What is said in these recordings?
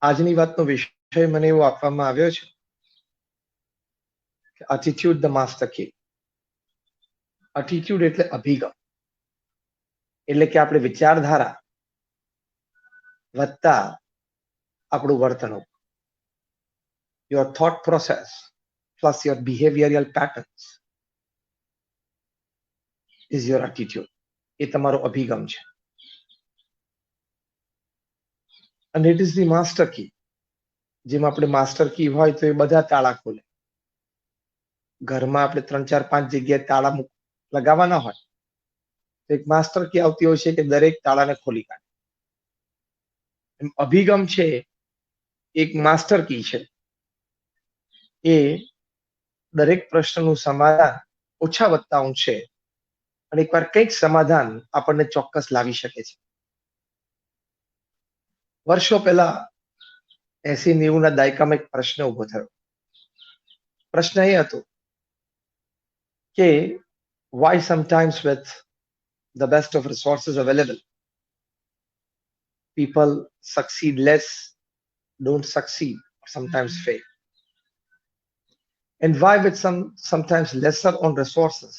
આજની વાતનો વિષય મને એવો આપવામાં આવ્યો છે કે attitude the master key. Attitude એટલે અભિગમ, એટલે કે આપણે વિચારધારા વત્તા આપણું વર્તણૂક. Your thought process plus your behavioural patterns is your attitude. એ તમારો અભિગમ છે અને it is the master key. જેમ આપણે માસ્ટર કી હોય તો એ બધા તાળા ખોલે. ઘરમાં આપણે 3 4 5 જગ્યાએ તાળા લગાવવાના હોય તો એક માસ્ટર કી આવતી હોય છે કે દરેક તાળાને ખોલી કાઢે. અભિગમ છે એક માસ્ટર કી છે. એ દરેક પ્રશ્નનું સમાધાન ઓછા વત્તા છે અને એકવાર કંઈક સમાધાન આપણને ચોક્કસ લાવી શકે છે. વર્ષો પહેલા 80-90 દાયકામાં એક પ્રશ્ન ઉભો થયો. પ્રશ્ન એ હતો કે why sometimes with the best of resources available people succeed less, don't succeed, or sometimes fail, and why with sometimes lesser on resources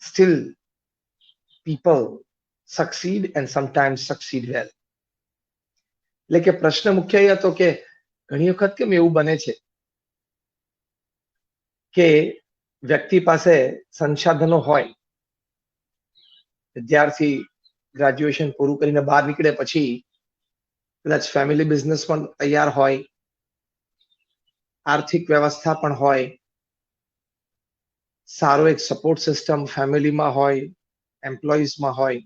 still people succeed and sometimes succeed well. એટલે કે પ્રશ્ન મુખ્ય એ હતો કે ઘણી વખત કેમ એવું બને છે કે વ્યક્તિ પાસે સંસાધનો હોય, વિદ્યાર્થી ગ્રેજ્યુએશન પૂરું કરીને બહાર નીકળે પછી કદાચ ફેમિલી બિઝનેસ પણ તૈયાર હોય, આર્થિક વ્યવસ્થા પણ હોય, સારો એક સપોર્ટ સિસ્ટમ ફેમિલીમાં હોય, એમ્પ્લોઈઝમાં હોય,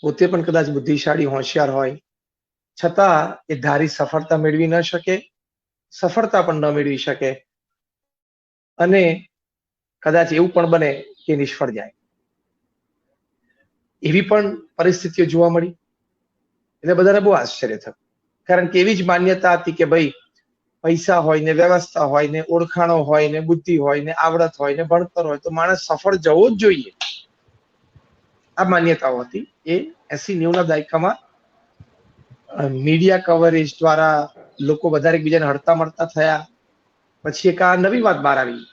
પોતે પણ કદાચ બુદ્ધિશાળી હોશિયાર હોય, છતાં એ ધારી સફળતા મેળવી ન શકે, સફળતા પણ ન મેળવી શકે અને કદાચ એવું પણ બને કે નિષ્ફળ જાય. એવી પણ પરિસ્થિતિઓ જોવા મળી. એટલે બધાને બહુ આશ્ચર્ય થયું, કારણ કે એવી જ માન્યતા હતી કે ભાઈ પૈસા હોય ને, વ્યવસ્થા હોય ને, ઓળખાણો હોય ને, બુદ્ધિ હોય ને, આવડત હોય ને, ભણતર હોય તો માણસ સફળ જવો જ જોઈએ. આ માન્યતાઓ હતી. એ 80-90 દાયકામાં મીડિયા કવરેજ દ્વારા લોકો વધારે એકબીજાને હળતા મળતા થયા. પછી એક આ નવી વાત બહાર આવી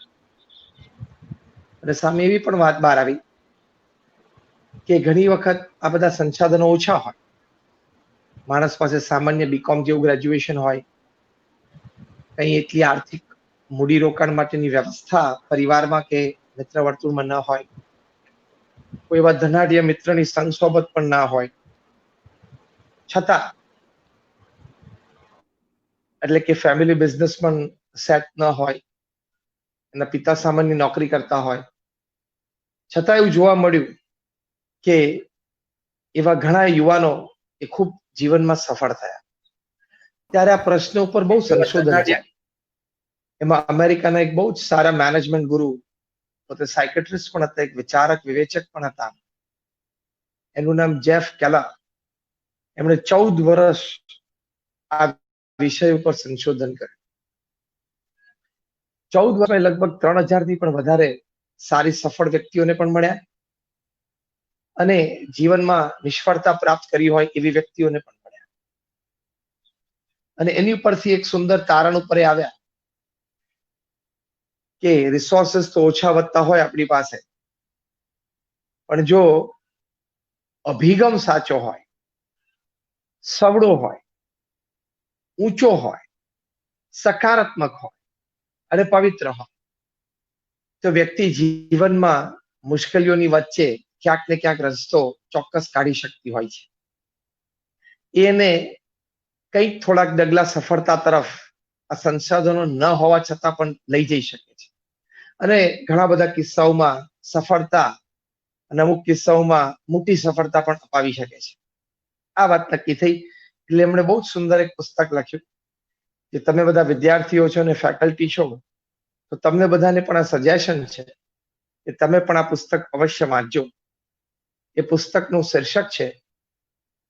અને સામે એવી પણ વાત બહાર આવી કે ઘણી વખત આ બધા સંસાધનો ઓછા હોય. માણસ પાસે સામાન્ય બીકોમ જેવું ગ્રેજ્યુએશન હોય, કઈ એટલી આર્થિક મૂડીરોકાણ માટેની વ્યવસ્થા પરિવારમાં કે મિત્ર વર્તુળમાં ન હોય, કોઈ એવા ધનાઢ્ય મિત્રની સંગસોબત પણ ના હોય, છતાં એટલે કે ફેમિલી બિઝનેસ પણ સેટ ન હોય, એના પિતા સામાન્ય નોકરી કરતા હોય, છતાં એવું જોવા મળ્યું કે એવા ઘણા યુવાનો એ ખૂબ જીવનમાં સફળ થયા. ત્યારે આ પ્રશ્ન ઉપર બહુ સંશોધન છે. એમાં અમેરિકાના એક બહુ જ સારા મેનેજમેન્ટ ગુરુ, પોતે સાયકેટ્રિસ્ટ પણ હતા, એક વિચારક વિવેચક પણ હતા, એનું નામ જેફ કેલર. એમણે 14 વર્ષ આ વિષય ઉપર સંશોધન કર્યું. 14 વર્ષમાં લગભગ 3000 થી પણ વધારે સારી સફળ વ્યક્તિઓને પણ મળ્યા અને જીવનમાં નિષ્ફળતા પ્રાપ્ત કરી હોય એવી વ્યક્તિઓને પણ મળ્યા. અને એની ઉપરથી એક સુંદર તારણ ઉપર આવ્યા કે રિસોર્સિસ તો ઓછા વધતા હોય આપણી પાસે, પણ જો અભિગમ સાચો હોય, સવડો હોય, ઊંચો હોય, સકારાત્મક હોય અને પવિત્ર હોય તો વ્યક્તિ જીવનમાં મુશ્કેલીઓની વચ્ચે ક્યાંક ને ક્યાંક રસ્તો ચોક્કસ કાઢી શકતી હોય છે. એને કંઈક થોડાક ડગલા સફળતા તરફ આ સંસાધનો ન હોવા છતાં પણ લઈ જઈ શકે છે. અને ઘણા બધા કિસ્સાઓમાં સફળતા અને અમુક કિસ્સાઓમાં મોટી સફળતા પણ અપાવી શકે છે. આ વાત નક્કી થઈ એટલે એમણે બહુ જ સુંદર એક પુસ્તક લખ્યું કે તમે બધા વિદ્યાર્થીઓ છો અને ફેકલ્ટી છો તો તમને બધાને પણ આ સજેશન છે કે તમે પણ આ પુસ્તક અવશ્ય વાંચજો. એ પુસ્તકનું શીર્ષક છે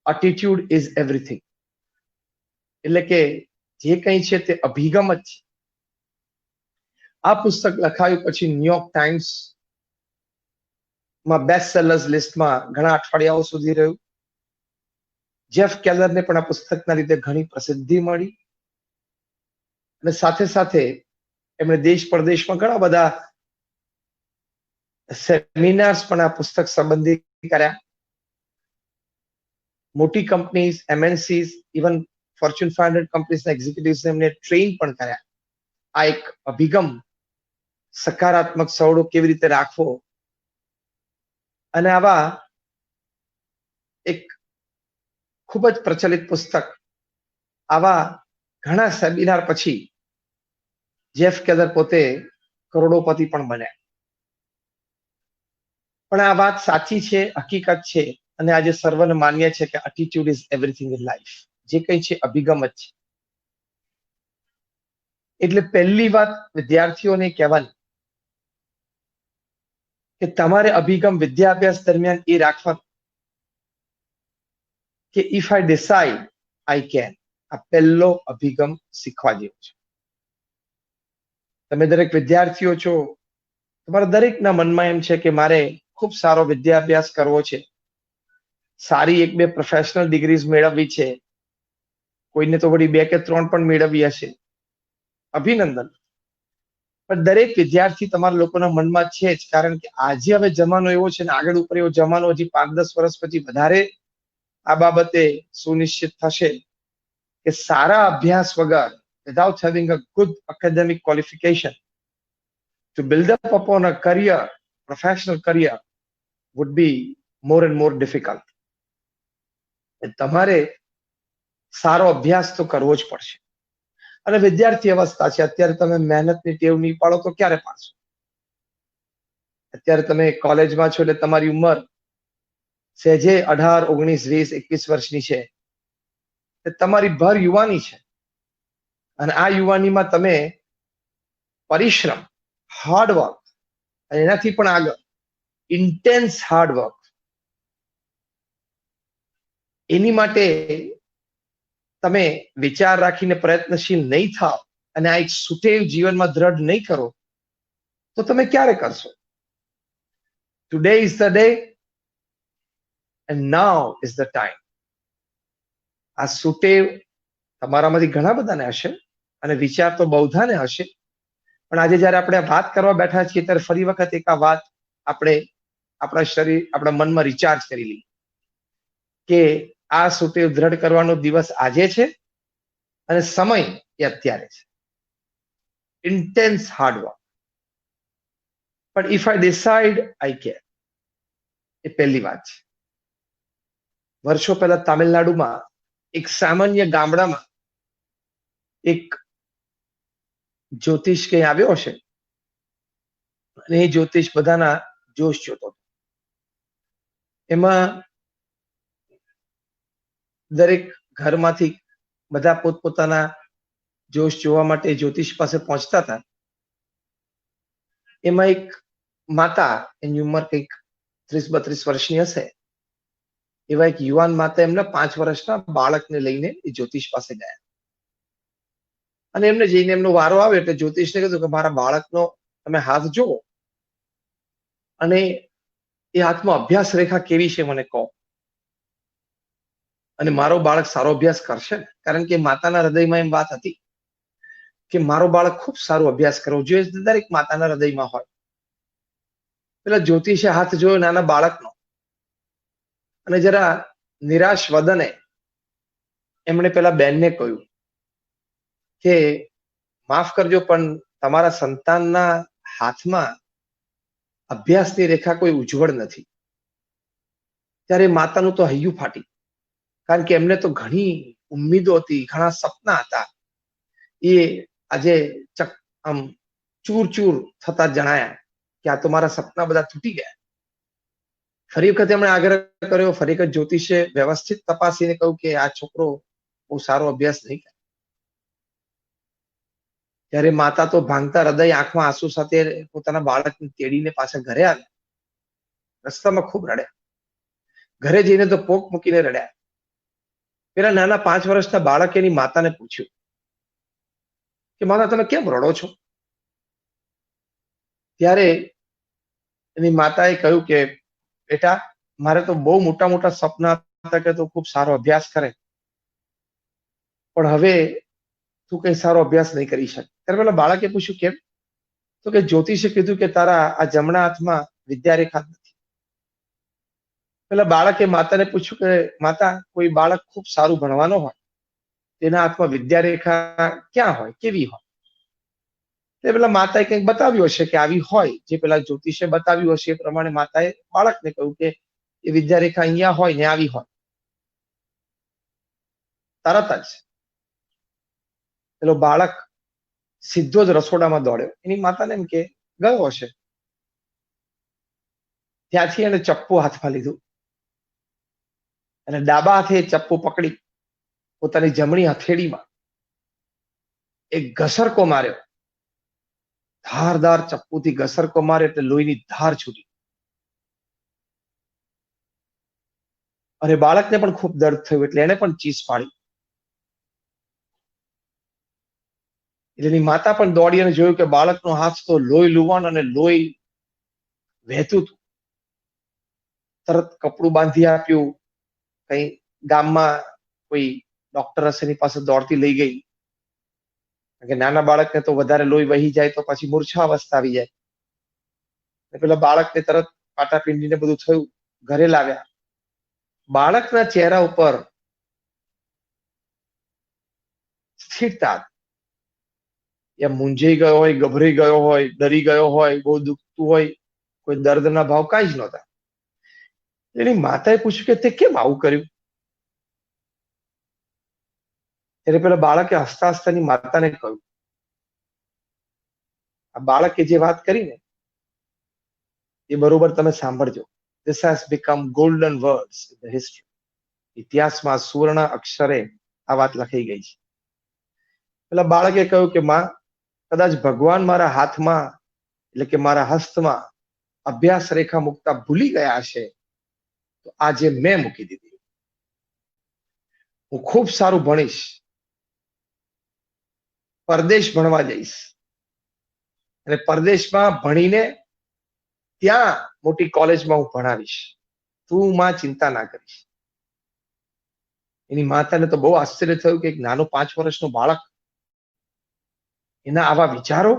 એટીટ્યુડ ઇઝ એવરીથિંગ. એટલે કે જે કંઈ છે તે અભિગમ જ છે. આ પુસ્તક લખાયું પછી ન્યુયોર્ક ટાઈમ્સ માં બેસ્ટ સેલર્સ લિસ્ટમાં ઘણા અઠવાડિયાઓ સુધી રહ્યું. જેફ કેલરને પણ આ પુસ્તકના લીધે ઘણી પ્રસિદ્ધિ મળી અને સાથે સાથે એમણે દેશ પરદેશમાં ઘણા બધા સેમિનાર્સ પણ આ પુસ્તક સંબંધી કર્યા. મોટી કંપનીઝ, એમએનસીઝ, ઇવન ફોર્ચ્યુન 500 કંપનીઝના એક્ઝિક્યુટિવ્સને એમને ટ્રેન પણ કર્યા. આ એક અભિગમ સકારાત્મક સવડો કેવી રીતે રાખવો, અને આવા એક ખૂબ જ પ્રચલિત પુસ્તક, આવા ઘણા સેમિનાર પછી જેફ કેલર પોતે કરોડોપતિ પણ બન્યા. પણ આ વાત સાચી છે, હકીકત છે, અને આજે સર્વને માન્ય છે કે attitude is everything in life. જે કંઈ છે અભિગમ જ છે. એટલે પહેલી વાત વિદ્યાર્થીઓને કહેવાની કે તમારે અભિગમ વિદ્યાભ્યાસ દરમિયાન એ રાખવાનો કે if I decide I can. આ પહેલો અભિગમ શીખવા જેવો છે. તમે દરેક વિદ્યાર્થીઓ છો, તમારા દરેકના મનમાં એમ છે કે મારે ખૂબ સારો વિદ્યાભ્યાસ કરવો છે, સારી 1-2 પ્રોફેશનલ ડિગ્રીઝ મેળવવી છે, કોઈને તો વળી 2 કે 3 પણ મેળવવી હશે. અભિનંદન. પણ દરેક વિદ્યાર્થી તમારા લોકોના મનમાં છે જ, કારણ કે આજે હવે જમાનો એવો છે ને આગળ ઉપર એવો જમાનો હજી 5-10 વર્ષ પછી વધારે આ બાબતે સુનિશ્ચિત થશે કે સારા અભ્યાસ વગર, without having a good academic qualification to build up upon a career, professional career, would be more and more difficult. તમારે સારો અભ્યાસ તો કરવો જ પડશે. અને વિદ્યાર્થી અવસ્થા છે, અત્યારે તમે મહેનતની ટેવ નહીં પાડો તો ક્યારે પાડશો? અત્યારે તમે કોલેજમાં છો એટલે તમારી ઉંમર સહેજે 18, 19, 20, 21 વર્ષની છે. તમારી ભર યુવાની છે, અને આ યુવાનીમાં તમે પરિશ્રમ, હાર્ડવર્ક, અને એનાથી પણ આગળ ઇન્ટેન્સ હાર્ડવર્ક, એની માટે તમે વિચાર રાખીને પ્રયત્નશીલ નહીં થાવ અને આ એક સુટેવ જીવનમાં દ્રઢ નહીં કરો તો તમે ક્યારે કરશો? Today is the day and now is the time. આ સુટેવ તમારામાંથી ઘણા બધાને હશે અને વિચાર તો બહુધાને હશે, પણ આજે જયારે આપણે વાત કરવા બેઠા છીએ ત્યારે ફરી વખત એક આ વાત આપણે આપણા શરીર, આપણા મનમાં રિચાર્જ કરી લઈએ કે આ સુટેવ દ્રઢ કરવાનો દિવસ આજે છે અને સમય એ અત્યારે છે. Intense hard work. પણ if I decide I can, એ પહેલી વાત છે. વર્ષો પહેલા તામિલનાડુમાં એક સામાન્ય ગામડામાં એક જ્યોતિષ કઈ આવ્યો હશે અને એ જ્યોતિષ બધાના જોશ જોતો. એમાં દરેક ઘરમાંથી બધા પોતપોતાના જોશ જોવા માટે જ્યોતિષ પાસે પહોંચતા હતા. એમાં એક માતા, એની ઉંમર કંઈક 30-32 વર્ષની હશે, એવા એક યુવાન માતા એમના 5 વર્ષના બાળકને લઈને એ જ્યોતિષ પાસે ગયા. અને એમને જઈને એમનો વારો આવે એટલે જ્યોતિષને કીધું કે મારા બાળકનો તમે હાથ જુઓ અને એ હાથમાં અભ્યાસ રેખા કેવી છે મને કહો, અને મારો બાળક સારો અભ્યાસ કરશે. કારણ કે માતાના હૃદયમાં એમ વાત હતી કે મારો બાળક ખૂબ સારો અભ્યાસ કરવો જોઈએ, દરેક માતાના હૃદયમાં હોય. પેલા જ્યોતિષે હાથ જોયો નાના બાળકનો અને જરા નિરાશ વદને એમણે પેલા બેનને કહ્યું કે માફ કરજો પણ તમારા સંતાનના હાથમાં અભ્યાસની રેખા કોઈ ઉજ્જવળ નથી. ત્યારે માતાનું તો હૈયું ફાટી, કારણ કે એમને તો ઘણી ઉમ્મીદો હતી, ઘણા સપના હતા. એ આજે આમ ચૂર ચૂર થતા જણાયા કે આ તો મારા સપના બધા તૂટી ગયા. ફરી વખત એમણે આગ્રહ કર્યો, ફરી વખત જ્યોતિષે વ્યવસ્થિત તપાસીને કહ્યું કે આ છોકરો બહુ સારો અભ્યાસ નહીં કરે. ત્યારે માતા તો ભાંગતા હૃદય, આંખમાં આંસુ સાથે પોતાના બાળકને તેડીને પાછા ઘરે આવ્યા. રસ્તામાં ખૂબ રડ્યા, ઘરે જઈને તો પોક મૂકીને રડ્યા. પેલા નાના 5 વર્ષના બાળકે એની માતાને પૂછ્યું કે માતા તમે કેમ રડો છો? ત્યારે એની માતાએ કહ્યું કે બેટા મારે તો બહુ મોટા મોટા સપના હતા કે તું ખૂબ સારો અભ્યાસ કરે, પણ હવે તું કઈ સારો અભ્યાસ નહીં કરી શકે. ત્યારે પેલા બાળકે પૂછ્યું કેમ? તો કે જ્યોતિષે કીધું કે તારા આ જમણા હાથમાં વિદ્યારેખા નથી. પેલા બાળકે માતાને પૂછ્યું કે માતા, કોઈ બાળક ખૂબ સારું ભણવાનો હોય તેના હાથમાં વિદ્યારેખા ક્યાં હોય, કેવી હોય? તે પેલા માતાએ કંઈક બતાવ્યું હશે કે આવી હોય. જે પેલા જ્યોતિષે બતાવ્યું હશે એ પ્રમાણે માતાએ બાળકને કહ્યું કે એ વિદ્યારેખા અહીંયા હોય ને આવી હોય. તરત જ પેલો બાળક સીધો જ રસોડામાં દોડ્યો. એની માતાને એમ કે ગયો હશે. ત્યાંથી એને ચપ્પુ હાથમાં લીધું અને ડાબા હાથે ચપ્પુ પકડી પોતાની જમણી હથેળીમાં એક ઘસરકો માર્યો. ધારદાર ચપ્પુથી ઘસરકો માર્યો એટલે લોહીની ધાર છૂટી અને બાળકને પણ ખૂબ દર્દ થયું એટલે એને પણ ચીસ પાડી. એટલે એની માતા પણ દોડી અને જોયું કે બાળકનો હાથ તો લોહી લુવાણ અને લોહી વહેતું હતું. તરત કપડું બાંધી આપ્યું. કઈ ગામમાં કોઈ ડોક્ટર હશે એની પાસે દોડતી લઈ ગઈ. કે નાના બાળકને તો વધારે લોહી વહી જાય તો પછી મૂર્છા અવસ્થા આવી જાય. પેલા બાળકને તરત પાટા પીંડીને બધું થયું. ઘરે લાવ્યા. બાળકના ચહેરા ઉપર સ્થિરતા, એ મૂંઝાઈ ગયો હોય, ગભરાઈ ગયો હોય, ડરી ગયો હોય, બહુ દુખતું હોય, કોઈ દર્દના ભાવ કાંઈ જ નહોતા. એની માતાએ પૂછ્યું કે તે કેમ આવું કર્યું? એટલે પેલા બાળકે હસતા હસતાની માતાને કહ્યું, આ બાળકે જે વાત કરી ને એ બરોબર તમે સાંભળજો. This has become golden words in the history. ઇતિહાસમાં સુવર્ણ અક્ષરે આ વાત લખાઈ ગઈ છે. પેલા બાળકે કહ્યું કે માં, કદાચ ભગવાન મારા હાથમાં એટલે કે મારા હસ્તમાં અભ્યાસ રેખા મૂકતા ભૂલી ગયા હશે તો આજે મેં મૂકી દીધી. હું ખૂબ સારું ભણીશ, પરદેશ ભણવા જઈશ અને પરદેશમાં ભણીને ત્યાં મોટી કોલેજમાં હું ભણાવીશ. તું માં ચિંતા ના કરીશ. એની માતાને તો બહુ આશ્ચર્ય થયું કે એક નાનું 5 વર્ષનું બાળક, એના આવા વિચારો,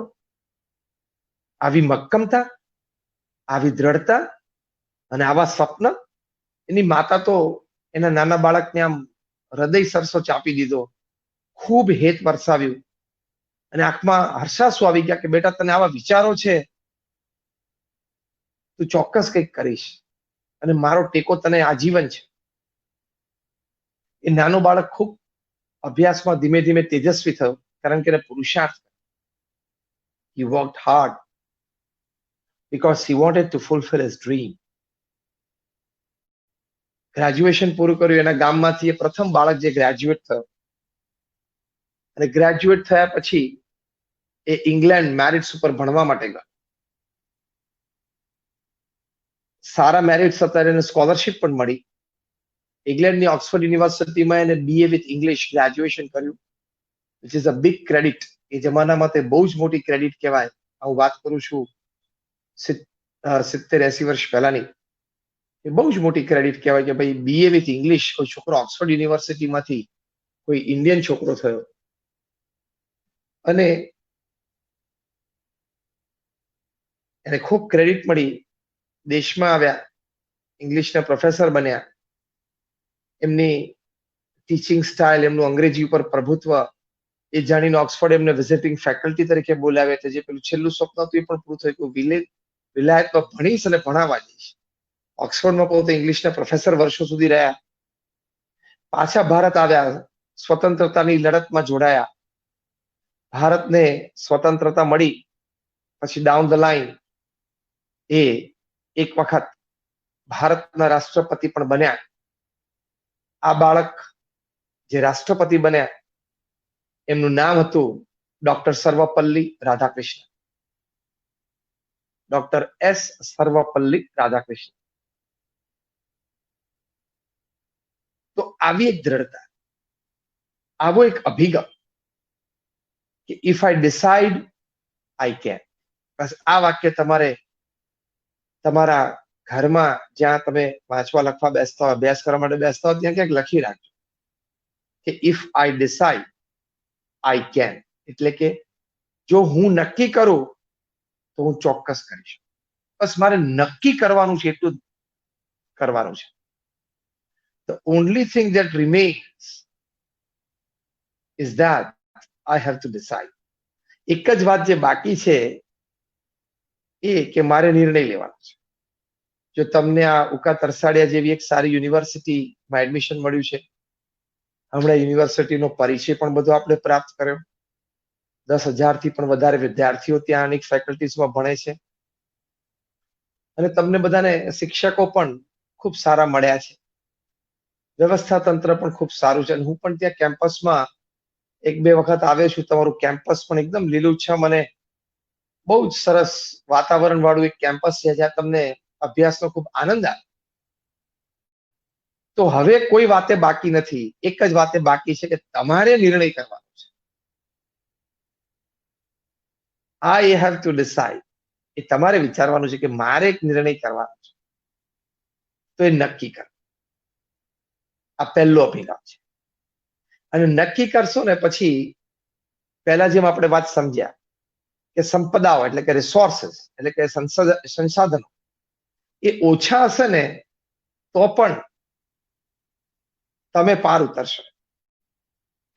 આવી મક્કમતા, આવી દ્રઢતા અને આવા સ્વપ્ન. એની માતા તો એના નાના બાળકને આમ હૃદય સરસો ચાપી દીધો, ખૂબ હેત વરસાવ્યું અને આંખમાં હર્ષાશ્રુ આવી ગયા કે બેટા, તને આવા વિચારો છે, તું ચોક્કસ કંઈક કરીશ અને મારો ટેકો તને આજીવન છે. એ નાનું બાળક ખૂબ અભ્યાસમાં ધીમે ધીમે તેજસ્વી થયો કારણ કે એને પુરુષાર્થ. He worked hard because he wanted to fulfill his dream. Graduation પૂરું કર્યું. એના ગામમાંથી એ પ્રથમ બાળક જે ગ્રેજ્યુએટ થયો અને ગ્રેજ્યુએટ થયા પછી એ ઇંગ્લેન્ડ મેરિટ્સ ઉપર ભણવા માટે ગયો. સારા મેરિટ્સ હતા, એને સ્કોલરશિપ પણ મળી. ઇંગ્લેન્ડની ઓક્સફર્ડ યુનિવર્સિટીમાં એને BA વિથ ઇંગ્લિશ ગ્રેજ્યુએશન કર્યું, which is a big credit. એ જમાનામાં તે બહુ જ મોટી ક્રેડિટ કહેવાય. હું વાત કરું છું 70-80 વર્ષ પહેલાની. એ બહુ જ મોટી ક્રેડિટ કહેવાય કે ભાઈ BA વિથ ઇંગ્લિશ કોઈ છોકરો ઓક્સફર્ડ યુનિવર્સિટીમાંથી કોઈ ઇન્ડિયન છોકરો થયો. અને એને ખૂબ ક્રેડિટ મળી. દેશમાં આવ્યા, ઇંગ્લિશના પ્રોફેસર બન્યા. એમની ટીચિંગ સ્ટાઇલ, એમનું અંગ્રેજી ઉપર પ્રભુત્વ એ જાણીને ઓક્સફર્ડ એમને વિઝિટિંગ ફેકલ્ટી તરીકે બોલાવ્યા હતા. જે પેલું છેલ્લું સ્વપ્ન હતું એ પણ પૂરું થયું કે વિલાયતમાં ભણીશ અને ભણાવવા જઈશ. ઓક્સફર્ડમાં પોતે ઇંગ્લિશના પ્રોફેસર વર્ષો સુધી રહ્યા. પાછા ભારત આવ્યા, સ્વતંત્રતાની લડતમાં જોડાયા. ભારતને સ્વતંત્રતા મળી પછી ડાઉન ધ લાઈન એ એક વખત ભારતના રાષ્ટ્રપતિ પણ બન્યા. આ બાળક જે રાષ્ટ્રપતિ બન્યા એમનું નામ હતું doctor Sarvepalli Radhakrishna. Doctor S. Sarvepalli Radhakrishna. તો આવી એક દ્રઢતા, આવો એક અભિગમ કે if I decide I can. બસ આ વાક્ય તમારે તમારા ઘરમાં જ્યાં તમે વાંચવા લખવા બેસતા હોય, અભ્યાસ કરવા માટે બેસતા હોય, ત્યાં ક્યાંક લખી રાખજો કે if I decide I can. એટલે કે જો હું નક્કી કરું તો હું ચોક્કસ કરીશ. બસ મારે નક્કી કરવાનું છે, એટલું જ કરવાનું છે. The only thing that remains is that I have to decide. એક જ વાત જે બાકી છે એ કે મારે નિર્ણય લેવાનો છે. જો તમને આ ઉકા તરસાડિયા જેવી એક સારી યુનિવર્સિટીમાં એડમિશન મળ્યું છે, હમણાં યુનિવર્સિટીનો પરિચય પણ બધો આપણે પ્રાપ્ત કર્યો, 10,000 થી પણ વધારે વિદ્યાર્થીઓ ત્યાં અનેક ફેકલ્ટીઝમાં ભણે છે, અને તમને બધાને શિક્ષકો પણ ખૂબ સારા મળ્યા છે, વ્યવસ્થા તંત્ર પણ ખૂબ સારું છે. અને હું પણ ત્યાં કેમ્પસમાં 1-2 વખત આવ્યો છું. તમારું કેમ્પસ પણ એકદમ લીલુંછમ અને બહુ જ સરસ વાતાવરણ વાળું એક કેમ્પસ છે, જ્યાં તમને અભ્યાસનો ખૂબ આનંદ આવે. તો હવે કોઈ વાતે બાકી નથી, એક જ વાતે બાકી છે કે તમારે નિર્ણય કરવાનો છે. I have to decide. એ તમારે વિચારવાનું છે કે મારે એક નિર્ણય કરવાનો છે, તો એ નક્કી કરો. આ પહેલો અભિગમ છે. અને નક્કી કરશો ને પછી, પહેલા જેમ આપણે વાત સમજ્યા કે સંપદાઓ એટલે કે રિસોર્સિસ એટલે કે સંસાધનો એ ઓછા હશે ને તો પણ તમે પાર ઉતરશો.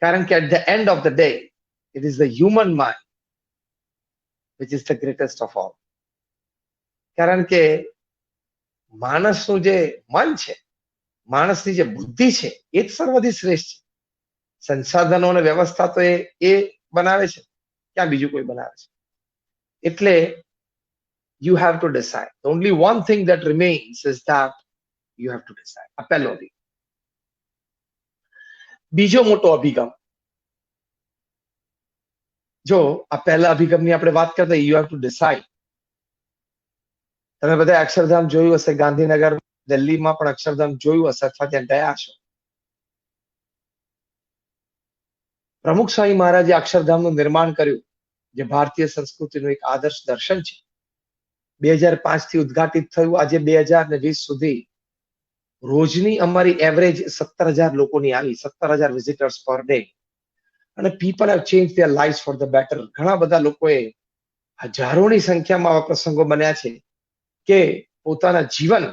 કારણ કે at the end of the day it is the human mind which is the greatest of all. કારણ કે માણસનું જે મન છે, માણસની જે બુદ્ધિ છે, એ જ સર્વથી શ્રેષ્ઠ છે. સંસાધનો અને વ્યવસ્થા તો એ બનાવે છે, ક્યાં બીજું કોઈ બનાવે છે. એટલે you have to decide. The only one thing that remains is that you have to decide. આ પહેલો અભિગમ. બીજો મોટો અભિગમ, જો આ પહેલા અભિગમની આપણે વાત કરતા, you have to decide. તમે બધા અક્ષરધામ જોયું હશે, ગાંધીનગર, દિલ્હીમાં પણ અક્ષરધામ જોયું હશે અથવા ત્યાં ગયા છો. પ્રમુખ સ્વામી મહારાજે અક્ષરધામનું નિર્માણ કર્યું, જે ભારતીય સંસ્કૃતિનું એક આદર્શ દર્શન છે. 2005 થી ઉદ્ઘાટિત થયું. આજે 2020 સુધી રોજની અમારી એવરેજ 17,000 લોકોની આવી, 17,000 વિઝિટર્સ પર ડે. અને people have change their lives for the better. ઘણા બધા લોકોએ, હજારોની સંખ્યામાં આવા પ્રસંગો બન્યા છે કે પોતાના જીવન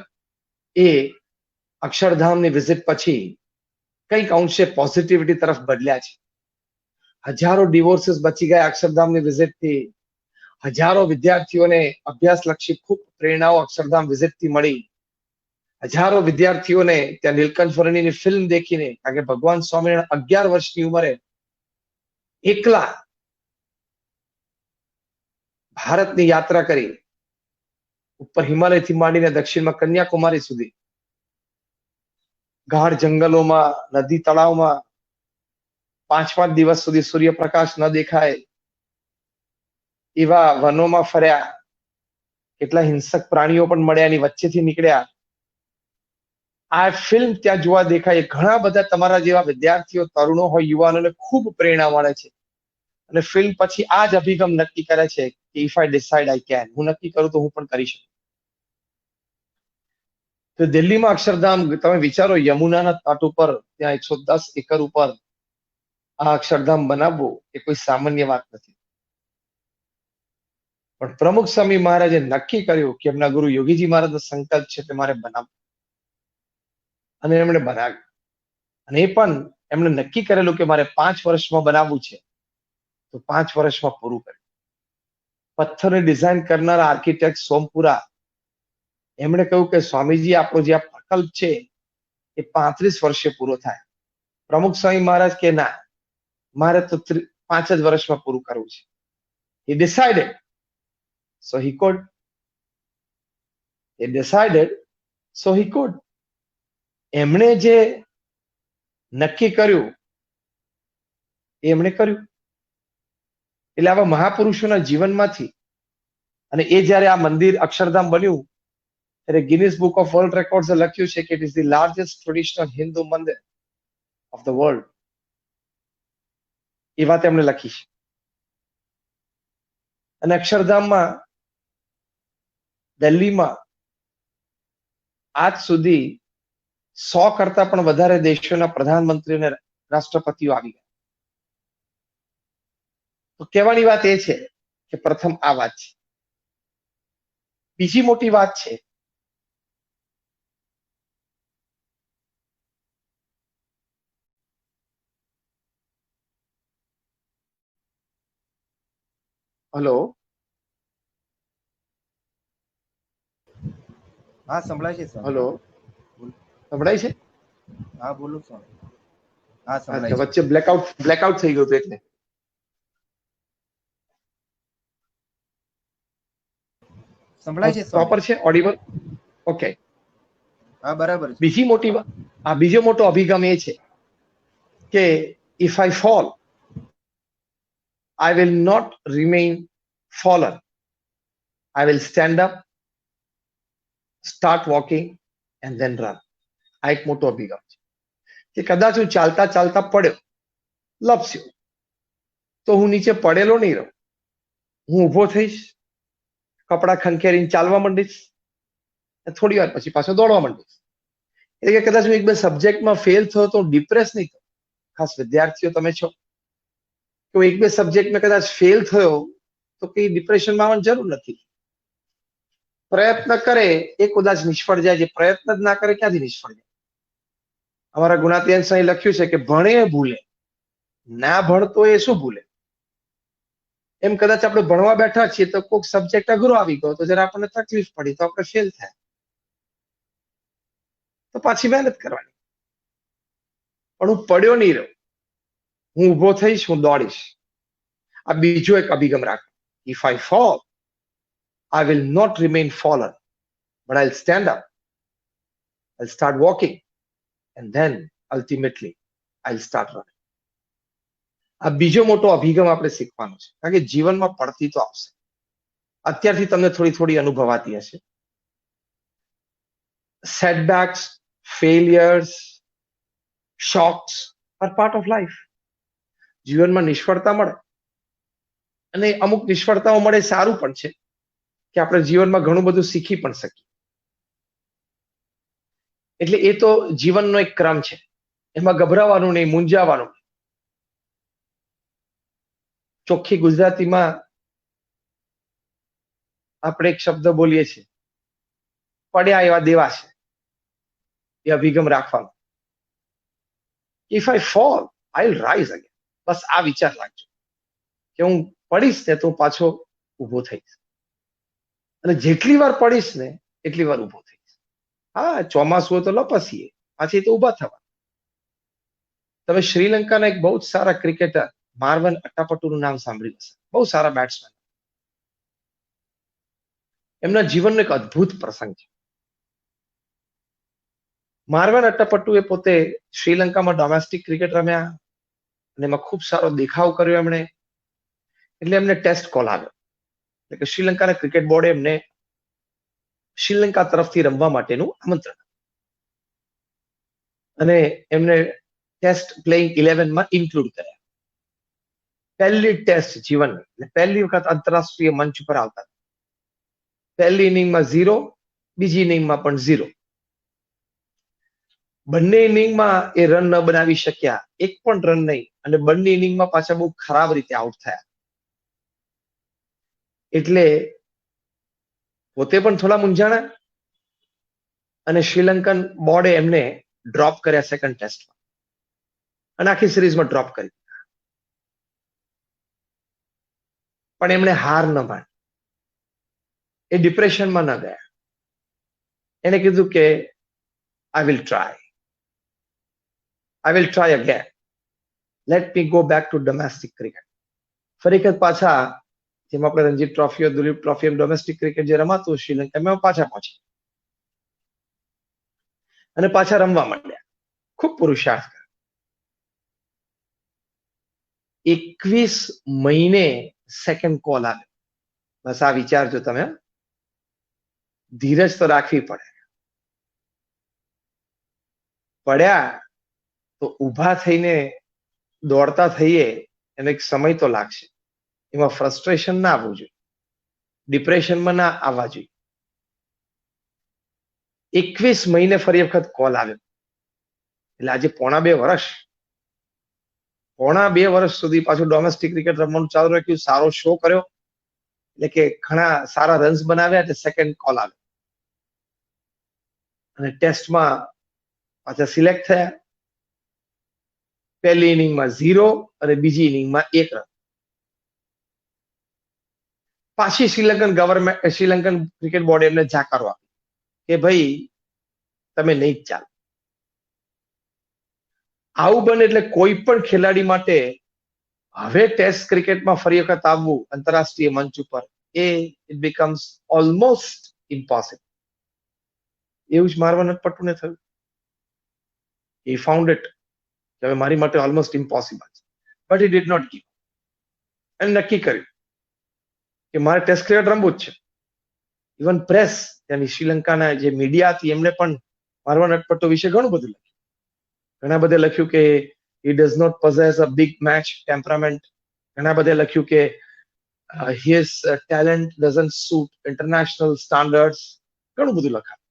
એ અક્ષરધામની વિઝિટ પછી કંઈક અંશે પોઝિટિવિટી તરફ બદલ્યા છે. હજારો ડિવોર્સીસ બચી ગયા અક્ષરધામની વિઝિટથી. હજારો વિદ્યાર્થીઓને અભ્યાસલક્ષી ખૂબ પ્રેરણાઓ અક્ષરધામ વિઝિટથી મળી. હજારો વિદ્યાર્થીઓને ત્યાં નીલકંઠ વર્ણીની ફિલ્મ દેખીને, કારણ કે ભગવાન સ્વામિનારાયણ 11 વર્ષની ઉંમરે એકલા ભારતની યાત્રા કરી, ઉપર હિમાલયથી માંડીને દક્ષિણમાં કન્યાકુમારી સુધી, ગાઢ જંગલોમાં, નદી તળાવમાં 5-5 દિવસ સુધી સૂર્યપ્રકાશ ન દેખાય એવા વનોમાં ફર્યા. કેટલા હિંસક પ્રાણીઓ પણ મળ્યા, એની વચ્ચેથી નીકળ્યા. આ ફિલ્મ ત્યાં જોવા દેખાય. ઘણા બધા તમારા જેવા વિદ્યાર્થીઓ, તરુણો હોય, યુવાનોને ખૂબ પ્રેરણા મળે છે. અને ફિલ્મ પછી આ જ અભિગમ નક્કી કરે છે કે if I decide I can. હું નક્કી કરું તો હું પણ કરી શકું. તો દિલ્હીમાં અક્ષરધામ, તમે વિચારો, યમુનાના તટ ઉપર ત્યાં 110 એકર ઉપર આ અક્ષરધામ બનાવવું એ કોઈ સામાન્ય વાત નથી. પણ પ્રમુખ સ્વામી મહારાજે નક્કી કર્યું કે એમના ગુરુ યોગીજી મહારાજનો સંકલ્પ છે કે મારે બનાવવું, અને એમણે બનાવ્યું. અને એ પણ એમણે નક્કી કરેલું કે મારે 5 વર્ષમાં બનાવવું છે, તો 5 વર્ષમાં પૂરું કર્યું. પથ્થરની ડિઝાઇન કરનારા આર્કિટેક્ટ સોમપુરા, એમણે કહ્યું કે સ્વામીજી, આપણો જે આ પ્રકલ્પ છે એ 35 વર્ષે પૂરો થાય. પ્રમુખ સ્વામી મહારાજ કે ના, મારે તો 5 જ વર્ષમાં પૂરું કરવું છે. He decided, so he could. He decided, so he could. એમણે જે નક્કી કર્યું એ એમણે કર્યું. એટલે આવા મહાપુરુષોના જીવનમાંથી, અને એ જ્યારે આ મંદિર અક્ષરધામ બન્યું ત્યારે ગિનિસ બુક ઓફ વર્લ્ડ રેકોર્ડ્સે લખ્યું છે કે it is the largest traditional Hindu મંદિર ઓફ ધ વર્લ્ડ. એ વાત એમણે લખી છે. અને અક્ષરધામમાં, દિલ્હીમાં આજ સુધી 100 કરતા પણ વધારે દેશોના પ્રધાનમંત્રી અને રાષ્ટ્રપતિઓ આવી ગયા. તો કહેવાની વાત એ છે કે પ્રથમ આ વાત છે. બીજી મોટી વાત છે હલો હા સંભળાય છે સ્વામી. હલો સંભળાય છે? હા બોલો સ્વામી. હા સંભળાય અચ્છા, છે. વચ્ચે બ્લેકઆઉટ થઈ ગયું હતું એટલે. સંભળાય છે સ્વામી. પ્રોપર છે, ઓડિબલ? ઓકે. હા બરાબર છે. બીજો મોટો અભિગમ એ છે કે if I fall, I will not remain fallen. I will stand up, start walking and then run. આ એક મોટો અભિગમ છે કે કદાચ હું ચાલતા ચાલતા પડ્યો, લપસ્યો, તો હું નીચે પડેલો નહીં રહું. હું ઊભો થઈશ, કપડા ખંખેરીને ચાલવા માંડીશ, થોડી વાર પછી પાછો દોડવા માંડીશ. એટલે કે કદાચ હું એક બે સબ્જેક્ટમાં ફેલ થયો તો ડિપ્રેસ નહીં થયો. ખાસ વિદ્યાર્થીઓ તમે છો, તો એક બે સબ્જેક્ટમાં કદાચ ફેલ થયો તો કઈ ડિપ્રેશનમાં આવવાની જરૂર નથી. પ્રયત્ન કરે એ કદાચ નિષ્ફળ જાય, જે પ્રયત્ન જ ના કરે ક્યાંથી નિષ્ફળ જાય? અમારા ગુણાતીયન અહીં લખ્યું છે કે ભણે ભૂલે, ના ભણતો એ શું ભૂલે. એમ કદાચ આપણે ભણવા બેઠા છીએ તો કોઈક સબ્જેક્ટ અઘરો આવી ગયો તો જરા આપણને તકલીફ પડી તો આપણે ફેલ થાય, તો પાછી મહેનત કરવાની. પણ હું પડ્યો નહીં રહું, હું ઊભો થઈશ, હું દોડીશ. આ બીજો એક અભિગમ રાખો. If I fall, I will not remain fallen, but I'll stand up, I'll start walking, and then ultimately I'll start running. આ બીજો મોટો અભિગમ આપણે શીખવાનો છે, કારણ કે જીવનમાં પડતી તો આવશે. અત્યારથી તમને થોડી થોડી અનુભવાતી હશે. Setbacks, failures, shocks are part of life. જીવનમાં નિષ્ફળતા મળે, અને અમુક નિષ્ફળતાઓ મળે સારું પણ છે કે આપણે જીવનમાં ઘણું બધું શીખી પણ શકીએ. એટલે એ તો જીવનનો એક ક્રમ છે, એમાં ગભરાવાનું નહીં, મૂંઝાવાનું. ચોખ્ખી ગુજરાતીમાં આપણે એક શબ્દ બોલીએ છીએ, પડ્યા એવા દેવા છે. એ અભિગમ રાખવાનો. If I fall, I will rise again. બસ આ વિચાર રાખજો કે હું પડીશ ને તો પાછો ઊભો થઈશ, અને જેટલી વાર પડીશ ને એટલી વાર ઊભો થઈશ. હા, ચોમાસું હોય તો લપસીએ, પાછી તો ઊભા થવા. તમે શ્રીલંકાના એક બહુ જ સારા ક્રિકેટર માર્વન અટ્ટાપટ્ટુનું નામ સાંભળ્યું હશે. બહુ સારા બેટ્સમેન. એમના જીવનનો એક અદ્ભુત પ્રસંગ છે. માર્વન અટ્ટાપટ્ટુ એ પોતે શ્રીલંકામાં ડોમેસ્ટિક ક્રિકેટ રમ્યા, અને એમાં ખૂબ સારો દેખાવ કર્યો એમણે. એટલે એમને ટેસ્ટ કોલ આવ્યો, એટલે કે શ્રીલંકાના ક્રિકેટ બોર્ડે એમને શ્રીલંકા તરફથી રમવા માટેનું આમંત્રણ, અને એમને ટેસ્ટ પ્લેઇંગ 11માં ઇન્ક્લુડ કર્યા. પહેલી ટેસ્ટ જીવનની, એટલે પહેલી વખત આંતરરાષ્ટ્રીય મંચ પર આવતા. પહેલી ઇનિંગમાં 0, બીજી ઇનિંગમાં પણ 0. બંને ઇનિંગમાં એ રન ન બનાવી શક્યા, એક પણ રન નહીં, અને બંને ઇનિંગમાં પાછા બહુ ખરાબ રીતે આઉટ થયા. એટલે પોતે પણ થોડા મૂંઝાણા, અને શ્રીલંકન બોર્ડે એમને ડ્રોપ કર્યા સેકન્ડ ટેસ્ટમાં, અને આખી સિરીઝમાં ડ્રોપ કરી. પણ એમણે હાર ન માની, એ ડિપ્રેશનમાં ન ગયા. એને કીધું કે I will try again. Let me go back to domestic cricket. ફરી વખત પાછા, જેમ આપણે રણજી ટ્રોફીઓ, દુલીપ ટ્રોફી, ડોમેસ્ટિક ક્રિકેટ જે રમાતું શ્રીલંકામાં, પાછા પહોંચી અને પાછા રમવા માંડ્યા. ખૂબ પુરુષાર્થ કર્યો. 21 મહિને સેકન્ડ કોલ આવ્યો. બસ આ વિચારજો તમે. ધીરજ તો રાખવી પડે. પડ્યા તો ઊભા થઈને દોડતા થઈએ, એનો એક સમય તો લાગશે. એમાં ફ્રસ્ટ્રેશન ના આવવું જોઈએ, ડિપ્રેશનમાં ના આવવા જોઈએ. 21 મહિને ફરી વખત કોલ આવ્યો. એટલે આજે પોણા 2 વર્ષ સુધી પાછું ડોમેસ્ટિક ક્રિકેટ રમવાનું ચાલુ રાખ્યું, સારો શો કર્યો, એટલે કે ઘણા સારા રન્સ બનાવ્યા, એટલે સેકન્ડ કોલ આવ્યો અને ટેસ્ટમાં પાછા સિલેક્ટ થયા. પહેલી ઇનિંગમાં 0 અને બીજી ઇનિંગમાં 1 રન. પાછી શ્રીલંકન ક્રિકેટ બોર્ડે એમને જાકારો આપ્યો કે ભાઈ તમે નહીં જ ચાલો. આવું બને એટલે કોઈ પણ ખેલાડી માટે હવે ટેસ્ટ ક્રિકેટમાં ફરી વખત આવવું આંતરરાષ્ટ્રીય મંચ ઉપર ઇટ બીકમ્સ ઓલમોસ્ટ ઇમ્પોસિબલ. એવું જ મારવાન પટ્ટુને થયું. he found it કે હવે મારી માટે ઓલમોસ્ટ ઇમ્પોસિબલ છે, but he did not give. એને નક્કી કર્યું કે મારે ટેસ્ટ ક્રિકેટ રમવું જ છે. ઇવન પ્રેસ, ત્યાંની શ્રીલંકાના જે મીડિયા હતી, એમણે પણ મારવાન પટ્ટુ વિશે ઘણું બધું લખ્યું. ઘણા બધે લખ્યું કે he does not possess a big match temperament. ઘણા બધે લખ્યું કે his talent doesn't suit international standards. ઘણું બધું લખાયું.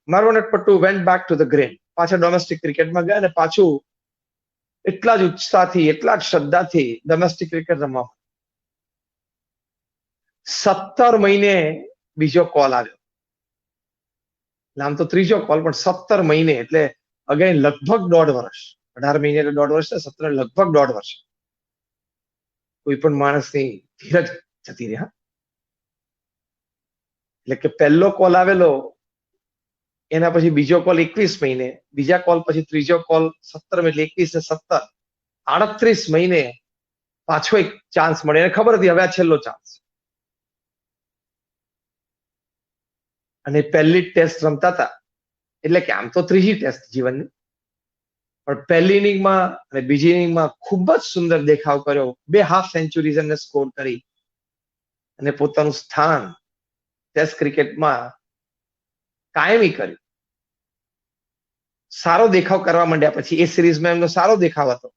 Marvan Pattu went back to the grain. પાછા ડોમેસ્ટિક ક્રિકેટમાં ગયા અને પાછું એટલા જ ઉત્સાહથી, એટલા જ શ્રદ્ધાથી ડોમેસ્ટિક ક્રિકેટ રમવા. 17 મહિને બીજો કોલ આવ્યો. આમ તો ત્રીજો કોલ, પણ 17 મહિને એટલે અગેન લગભગ 1.5 વર્ષ. 18 મહિને એટલે 1.5 વર્ષ, 17 લગભગ 1.5 વર્ષ. કોઈ પણ માણસની ધીરજ જતી રહે. એટલે કે પહેલો કોલ આવેલો, એના પછી બીજો કોલ 21 મહિને, બીજા કોલ પછી ત્રીજો કોલ 17 એટલે 21 ને 17 38 મહિને પાછો એક ચાન્સ મળે. એને ખબર હતી હવે આ છેલ્લો ચાન્સ. અને પહેલી ટેસ્ટ રમતા હતા, એટલે કે આમ તો ત્રીજી ટેસ્ટ જીવનની, પણ પહેલી ઇનિંગમાં અને બીજી ઇનિંગમાં ખૂબ જ સુંદર દેખાવ કર્યો. 2 હાફ સેન્ચુરીઝ એમને સ્કોર કરી અને પોતાનું સ્થાન ટેસ્ટ ક્રિકેટમાં કાયમી કર્યું. સારો દેખાવ કરવા માંડ્યા પછી એ સિરીઝમાં એમનો સારો દેખાવ હતો.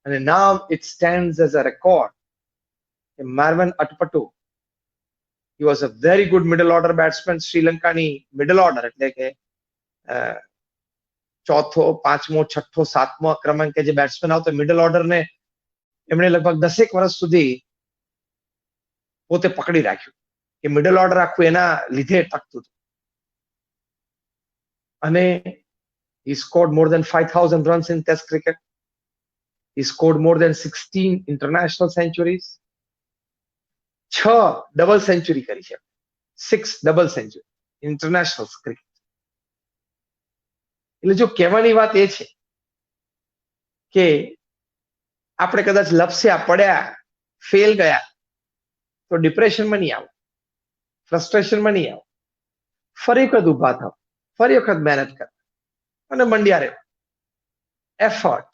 અને now it stands as a record. મારવાન અટપટુ, he was a very good middle order batsman. શ્રીલંકાની મિડલ ઓર્ડર એટલે કે ચોથો, પાંચમો, છઠ્ઠો, સાતમો ક્રમાંકે જે બેટ્સમેન આવતો મિડલ ઓર્ડરને એમણે લગભગ 10 વર્ષ સુધી પોતે પકડી રાખ્યું કે મિડલ ઓર્ડર આખું એના લીધે ટકતું હતું. અને he scored more than 5,000 runs in test cricket. He scored more than 16 international centuries. 6 double century કરી છે. 6 ડબલ સેન્ચુરી ઇન્ટરનેશનલ ક્રિકેટ. એટલે જો કહેવાની વાત એ છે કે આપણે કદાચ લપસ્યા, પડ્યા, ફેલ ગયા તો ડિપ્રેશનમાં નહીં આવો, ફ્રસ્ટ્રેશનમાં નહીં આવો. ફરી વખત ઉભા થાવ, ફરી વખત મહેનત કર અને મંડ્યા રહે. Effort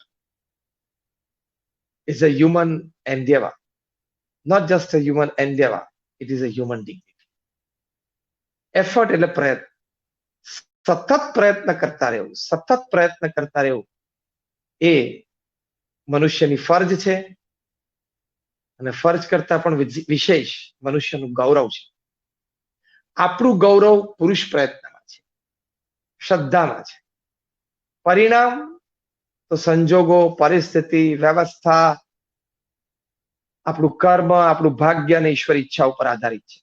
is a human endeavor. Not just a human endeavor, it is a human dignity. Effort એટલે પ્રયત્ન. સતત પ્રયત્ન કરતા રહેવું, સતત પ્રયત્ન કરતા રહેવું એ મનુષ્યની ફરજ છે. અને ફરજ કરતા પણ વિશેષ મનુષ્યનું ગૌરવ છે. આપણું ગૌરવ પુરુષ પ્રયત્નમાં છે, શ્રદ્ધામાં છે. પરિણામ તો સંજોગો, પરિસ્થિતિ, વ્યવસ્થા, આપણું કર્મ, આપણું ભાગ્ય અને ઈશ્વર ઈચ્છા ઉપર આધારિત છે.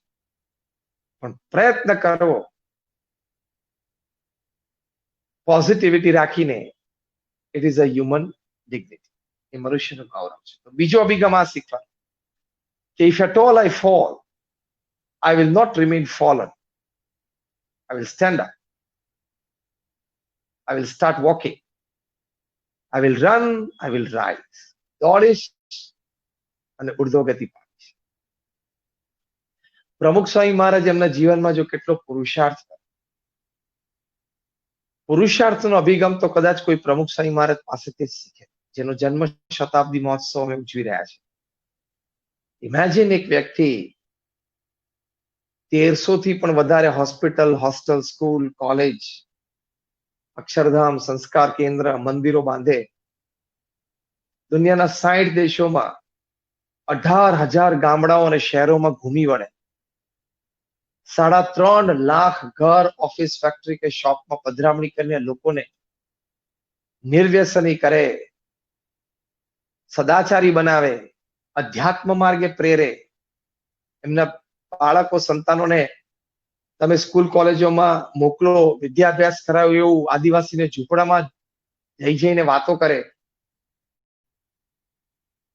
પણ પ્રયત્ન કરવો પોઝિટિવિટી રાખીને, it is a human dignity. એ મનુષ્યનું ગૌરવ છે. તો બીજો અભિગમ આ શીખવા કે if at all I fall, I will not remain fallen. I will stand up. I will start walking. I will run, I will rise. દોડીશ અને ઉર્ધ્વગતિ પામીશ. પ્રમુખ સ્વામી મહારાજ એમના જીવનમાં જો કેટલો પુરુષાર્થનો અભિગમ તો કદાચ કોઈ પ્રમુખ સ્વામી મહારાજ પાસેથી જ શીખે, જેનો જન્મ શતાબ્દી મહોત્સવ અમે ઉજવી રહ્યા છે. ઇમેજિન એક વ્યક્તિ 1300 થી પણ વધારે hospital, hostel, school, college, Akshardham, સંસ્કાર કેન્દ્ર, મંદિરો બાંધે. દુનિયાના 60 દેશોમાં 18,000 ગામડાઓ અને શહેરોમાં ઘૂમી વળે. 3.5 લાખ ઘર, ઓફિસ, ફેક્ટરી કે શોપમાં પધરામણી કરીને લોકોને નિર્વ્યસની કરે, સદાચારી બનાવે, અધ્યાત્મ માર્ગે પ્રેરે. એમના બાળકો, સંતાનોને તમે સ્કૂલ કોલેજોમાં મોકલો, વિદ્યાભ્યાસ કરાવો, એવું આદિવાસીને ઝૂંપડામાં જઈને વાતો કરે.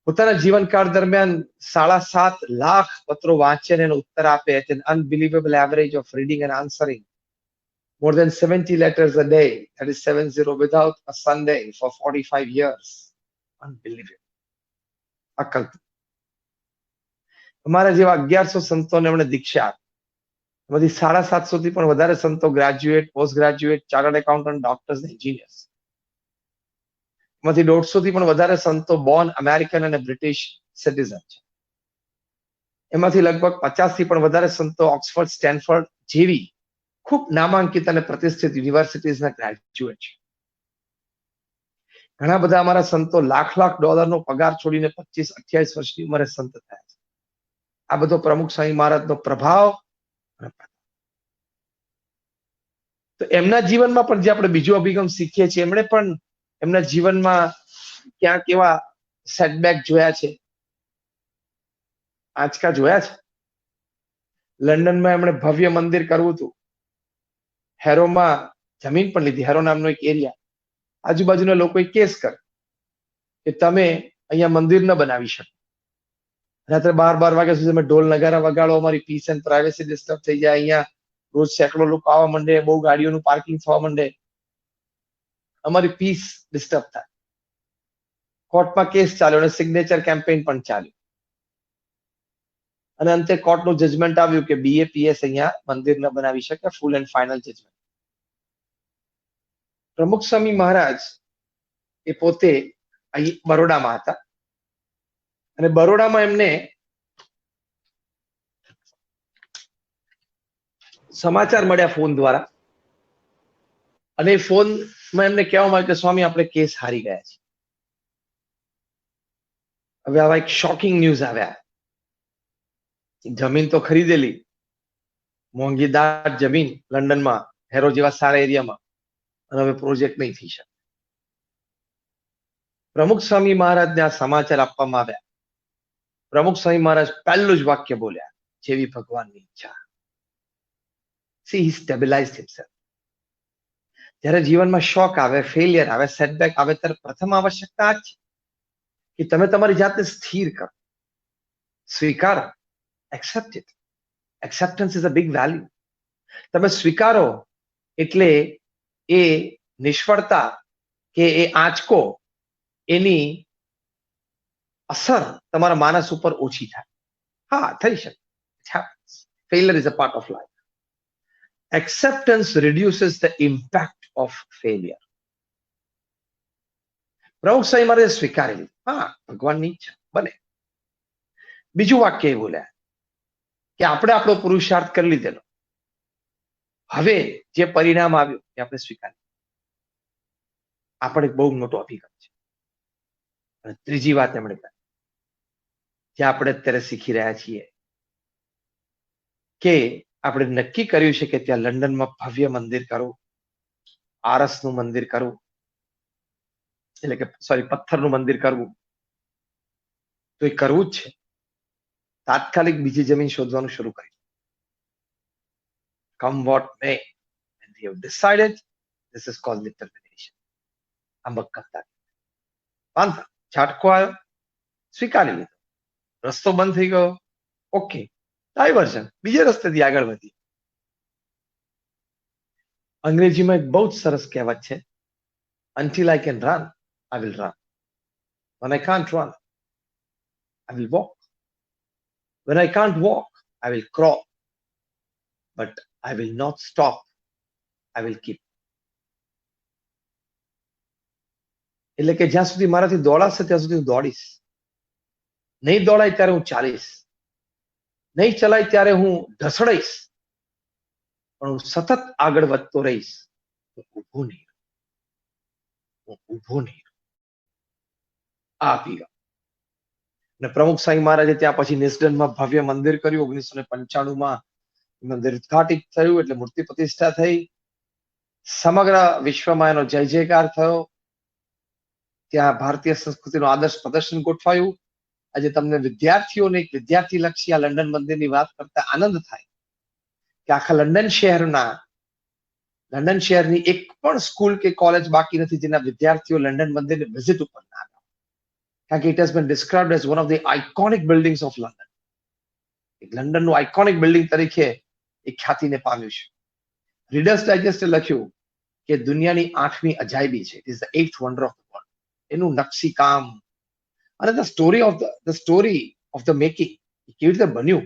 પોતાના જીવનકાળ દરમિયાન 7.5 લાખ પત્રો વાંચે અને એનો ઉત્તર આપે. At an unbelievable average of reading and answering more than 70 letters a day, that is 70 without a Sunday for 45 years. Unbelievable. અકલ્પનીય. અમારા જેવા 1100 સંતોને એમણે દીક્ષા આપી. એમાંથી 750 થી પણ વધારે સંતો graduate, post graduate, chartered accountant, doctors, engineers. એમાંથી 150 થી પણ વધારે સંતો બોર્ન અમેરિકન અને બ્રિટિશ સિટીઝન છે. એમાંથી લગભગ 50 થી પણ વધારે સંતો ઓક્સફર્ડ, સ્ટેનફર્ડ જેવી ખૂબ નામાંકિત અને પ્રતિષ્ઠિત યુનિવર્સિટીઝના ગ્રેજ્યુએટ છે. ઘણા બધા અમારા સંતો લાખ ડોલરનો પગાર છોડીને 25-28 વર્ષની ઉંમરે સંત થયા છે. આ બધો પ્રમુખ સ્વામી મહારાજનો પ્રભાવ. તો એમના જીવનમાં પણ જે આપણે બીજો અભિગમ શીખીએ છીએ, એમણે પણ એમના જીવનમાં ક્યાંક એવા સેટબેક જોયા છે, આંચકા જોયા છે. લંડનમાં એમણે ભવ્ય મંદિર કરવું હતું. હેરોમાં જમીન પણ લીધી, હેરો નામનો એક એરિયા. આજુબાજુના લોકોએ કેસ કર્યો કે તમે અહીંયા મંદિર ન બનાવી શકો. રાત્રે 12 વાગ્યા સુધી તમે ઢોલ નગારા વગાડો, અમારી પીસ એન્ડ પ્રાઇવેસી ડિસ્ટર્બ થઈ જાય. અહીંયા રોજ સેંકડો લોકો આવવા માંડે, બહુ ગાડીઓનું પાર્કિંગ થવા માંડે, અમારી પીસ ડિસ્ટર્બ થાય. કોર્ટમાં કેસ ચાલ્યો અને સિગ્નેચર કેમ્પેઇન પણ ચાલ્યું. અને અંતે કોર્ટનું જજમેન્ટ આવ્યું કે BAPS અહીંયા મંદિર ન બનાવી શકે, ફૂલ એન્ડ ફાઇનલ જજમેન્ટ. પ્રમુખ સ્વામી મહારાજ એ પોતે અહીં બરોડામાં હતા અને બરોડામાં એમને સમાચાર મળ્યા ફોન દ્વારા. અને ફોનમાં એમને કહેવામાં આવ્યું કે સ્વામી, આપણે કેસ હારી ગયા છે. હવે આવા એક શોકિંગ ન્યૂઝ આવ્યા. જમીન તો ખરીદેલી, મોંઘીદાર જમીન લંડનમાં, હેરો જેવા સારા એરિયામાં, અને હવે પ્રોજેક્ટ નહીં થઈ શકે. પ્રમુખ સ્વામી મહારાજને આ સમાચાર આપવામાં આવ્યા. પ્રમુખ સ્વામી મહારાજ પહેલું જ વાક્ય બોલ્યા, જેવી ભગવાનની ઈચ્છા. See, he stabilized himself. જ્યારે જીવનમાં શોક આવે, ફેલિયર આવે, સેટબેક આવે, ત્યારે પ્રથમ આવશ્યકતા આ છે કે તમે તમારી જાતને સ્થિર કરો, સ્વીકારો. Accept it. Acceptance is a big value. તમે સ્વીકારો એટલે એ નિષ્ફળતા કે એ આંચકો, એની અસર તમારા માનસ ઉપર ઓછી થાય. હા, થઈ શકે. Failure is a part of life. Acceptance reduces the impact of failure. પ્રમુખ સ્વામી મહારાજે સ્વીકારી લીધું, હા, ભગવાનની ઈચ્છા બને. બીજું વાક્ય એ બોલ્યા કે આપણે આપણો પુરુષાર્થ કરી લીધેલો, હવે જે પરિણામ આવ્યું એ આપણે સ્વીકારી. આ પણ એક બહુ મોટો અભિગમ છે. અને ત્રીજી વાત એમણે કહી, જે આપણે અત્યારે શીખી રહ્યા છીએ, કે આપણે નક્કી કર્યું છે કે ત્યાં લંડનમાં ભવ્ય મંદિર કરવું, આરસનું મંદિર કરવું, એટલે કે પથ્થરનું મંદિર કરવું, તો એ કરવું જ છે. તાત્કાલિક બીજી જમીન શોધવાનું શરૂ કર્યું. Come what may, and we have decided, this is called determination. આ મક્કમતા. પાંતા ઝાટકો આવ્યો, સ્વીકારી લીધો. રસ્તો બંધ થઈ ગયો, ઓકે, ડાયવર્ઝન, બીજે રસ્તેથી આગળ વધી. અંગ્રેજીમાં એક બહુ જ સરસ કહેવત છે, until I can run, I will run. When I can't run, I will walk. When I can't walk, I will crawl. But I will not stop. I will keep. એટલે કે જ્યાં સુધી મારાથી દોડાશે ત્યાં સુધી હું દોડીશ. નહીં દોડાય ત્યારે હું ચાલીશ. નહીં ચલાય ત્યારે હું ઢસડાઈશ. પણ હું સતત આગળ વધતો રહીશ. હું ઊભો નહીં. આ અભિગમ. અને પ્રમુખ સ્વામી મહારાજે ત્યાં પછી નિસ્ડનમાં ભવ્ય મંદિર કર્યું. 1995માં મંદિર ઉદ્ઘાટિત થયું એટલે મૂર્તિ પ્રતિષ્ઠા થઈ, સમગ્ર વિશ્વમાં એનો જય જયકાર થયો, ત્યાં ભારતીય સંસ્કૃતિનું આદર્શ પ્રદર્શન ગોઠવાયું. આજે તમને વિદ્યાર્થીઓને એક વિદ્યાર્થી લક્ષી આ લંડન મંદિરની વાત કરતા આનંદ થાય કે આખા લંડન શહેરની એક પણ સ્કૂલ કે કોલેજ બાકી નથી જેના વિદ્યાર્થીઓ લંડન મંદિરને વિઝિટ ઉપર ના આવે, કારણ કે it has been described as one of the iconic buildings of London. એક લંડનનું આઇકોનિક બિલ્ડિંગ તરીકે એ ખ્યાતિને પામ્યું છે. રીડર્સ ડાયજેસ્ટે લખ્યું કે દુનિયાની 8મી અજાયબી છે, it is the 8th wonder of the world. એનું નકશીકામ અને the story of the making, કેવી રીતે બન્યું,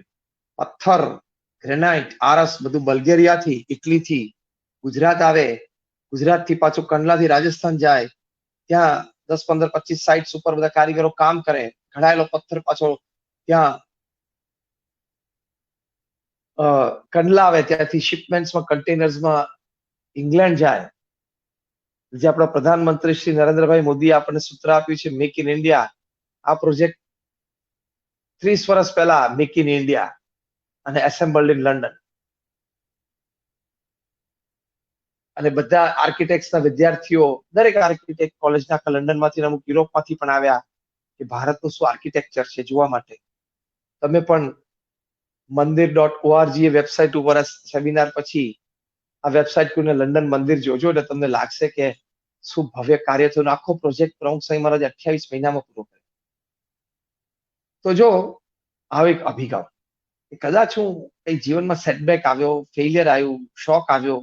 પથ્થર, ગ્રેનાઇટ, આરસ બધું બલ્ગેરિયાથી, ઇટલીથી ગુજરાત આવે, ગુજરાતથી પાછું કંડલાથી રાજસ્થાન જાય, ત્યાં 10, 15, 25 સાઇટ્સ ઉપર બધા કારીગરો કામ કરે, ઘડાયેલો પથ્થર પાછો ત્યાં કંડલા આવે, ત્યાંથી શિપમેન્ટ્સમાં કન્ટેનર્સમાં ઇંગ્લેન્ડ જાય. જે આપણા પ્રધાનમંત્રી શ્રી નરેન્દ્રભાઈ મોદીએ આપણને સૂત્ર આપ્યું છે મેક ઇન ઇન્ડિયા, આ પ્રોજેક્ટ 30 વર્ષ પહેલા મેક ઇન ઇન્ડિયા અને એસેમ્બલ્ડ ઇન લંડન. અને બધા આર્કિટેક્ટ્સના વિદ્યાર્થીઓ, દરેક આર્કિટેક્ટ કોલેજના લંડનમાંથી, અમુક યુરોપમાંથી પણ આવ્યા કે ભારતનું શું આર્કિટેક્ચર છે જોવા માટે. તમે પણ મંદિર.org વેબસાઇટ ઉપર સેમિનાર પછી આ વેબસાઇટ ખોલીને લંડન મંદિર જોજો એટલે તમને લાગશે કે શું ભવ્ય કાર્ય થયું. આખો પ્રોજેક્ટ પ્રમુખ સ્વામી મહારાજે 28 મહિનામાં પૂરો કર્યો. તો જો આવો એક અભિગમ, કદાચ હું કઈ જીવનમાં સેટબેક આવ્યો, ફેલિયર આવ્યું, શોક આવ્યો,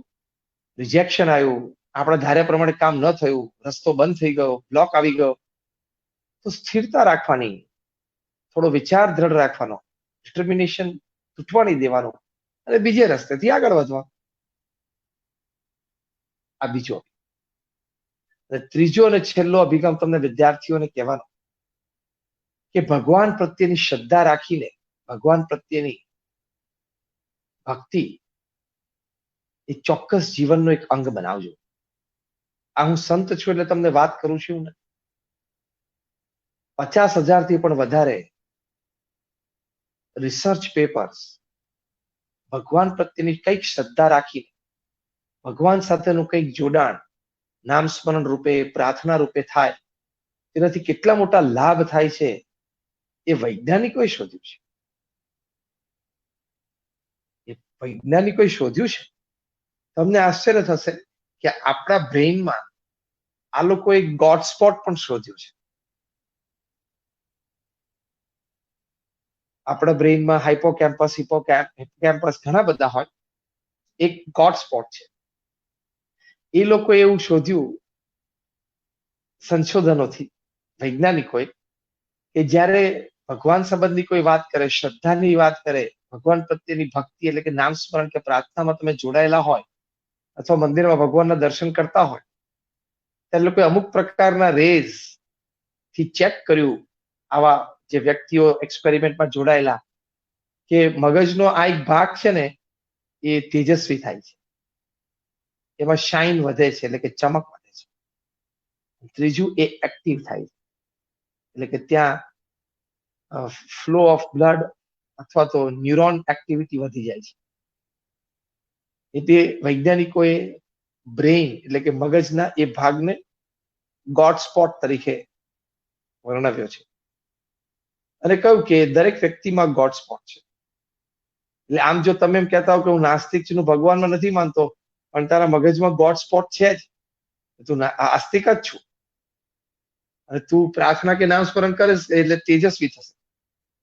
રિજેક્શન આવ્યું, આપણા ધાર્યા પ્રમાણે કામ ન થયું, રસ્તો બંધ થઈ ગયો, બ્લોક આવી ગયો, તો સ્થિરતા રાખવાની, થોડો વિચાર દ્રઢ રાખવાનો, ડિટર્મિનેશન તૂટવા નહીં દેવાનું અને બીજે રસ્તેથી આગળ વધવા. આ બીજો. ત્રીજો અને છેલ્લો અભિગમ તમને વિદ્યાર્થીઓને કહેવાનો કે ભગવાન પ્રત્યેની શ્રદ્ધા રાખીને, ભગવાન પ્રત્યેની ભક્તિ એ ચોક્કસ જીવનનો એક અંગ બનાવજો. આ હું સંત છું એટલે તમને વાત કરું છું ને, 50,000 થી પણ વધારે રિસર્ચ પેપર્સ ભગવાન પ્રત્યેની કંઈક શ્રદ્ધા રાખીને, ભગવાન સાથેનું કંઈક જોડાણ નામ સ્મરણ રૂપે, પ્રાર્થના રૂપે થાય, તેનાથી કેટલા મોટા લાભ થાય છે એ વૈજ્ઞાનિકોએ શોધ્યું છે. તમને આશ્ચર્ય થશે કે આપણા બ્રેઇનમાં આ લોકોએ ગોડ સ્પોટ પણ શોધ્યું છે. આપણા બ્રેઇનમાં હાઇપોકેમ્પસ, હિપ્પોકેમ્પસ ઘણા બધા હોય, એક ગોડ સ્પોટ છે. એ લોકો એવું શોધ્યું સંશોધનોથી, વૈજ્ઞાનિકોએ, કે જ્યારે ભગવાન સંબંધી કોઈ વાત કરે, શ્રદ્ધાની વાત કરે, ભગવાન પ્રત્યેની ભક્તિ એટલે કે નામ સ્મરણ કે પ્રાર્થનામાં તમે જોડાયેલા હોય અથવા મંદિરમાં ભગવાનના દર્શન કરતા હોય, ત્યારે લોકોએ અમુક પ્રકારના રેઝ થી ચેક કર્યું, આવા જે વ્યક્તિઓ એક્સપેરિમેન્ટમાં જોડાયેલા, કે મગજનો આ એક ભાગ છે ને એ તેજસ્વી થાય છે, એમાં શાઇન વધે છે એટલે કે ચમક વધે છે. ત્રીજું એ એક્ટિવ થાય છે એટલે કે ત્યાં ફ્લો ઓફ બ્લડ અથવા તો ન્યુરોન એક્ટિવિટી વધી જાય છે. એટલે વૈજ્ઞાનિકોએ બ્રેઇન એટલે કે મગજના એ ભાગને ગોડ સ્પોટ તરીકે વર્ણવ્યો છે અને કહ્યું કે દરેક વ્યક્તિમાં ગોડ સ્પોટ છે. એટલે આમ જો તમે એમ કહેતા હો કે હું નાસ્તિક છું, ભગવાનમાં નથી માનતો, પણ તારા મગજમાં ગોડ સ્પોટ છે જ, તું આસ્તિક જ છું, અને તું પ્રાર્થના કે નામ સ્મરણ કરીશ એટલે તેજસ્વી થશે,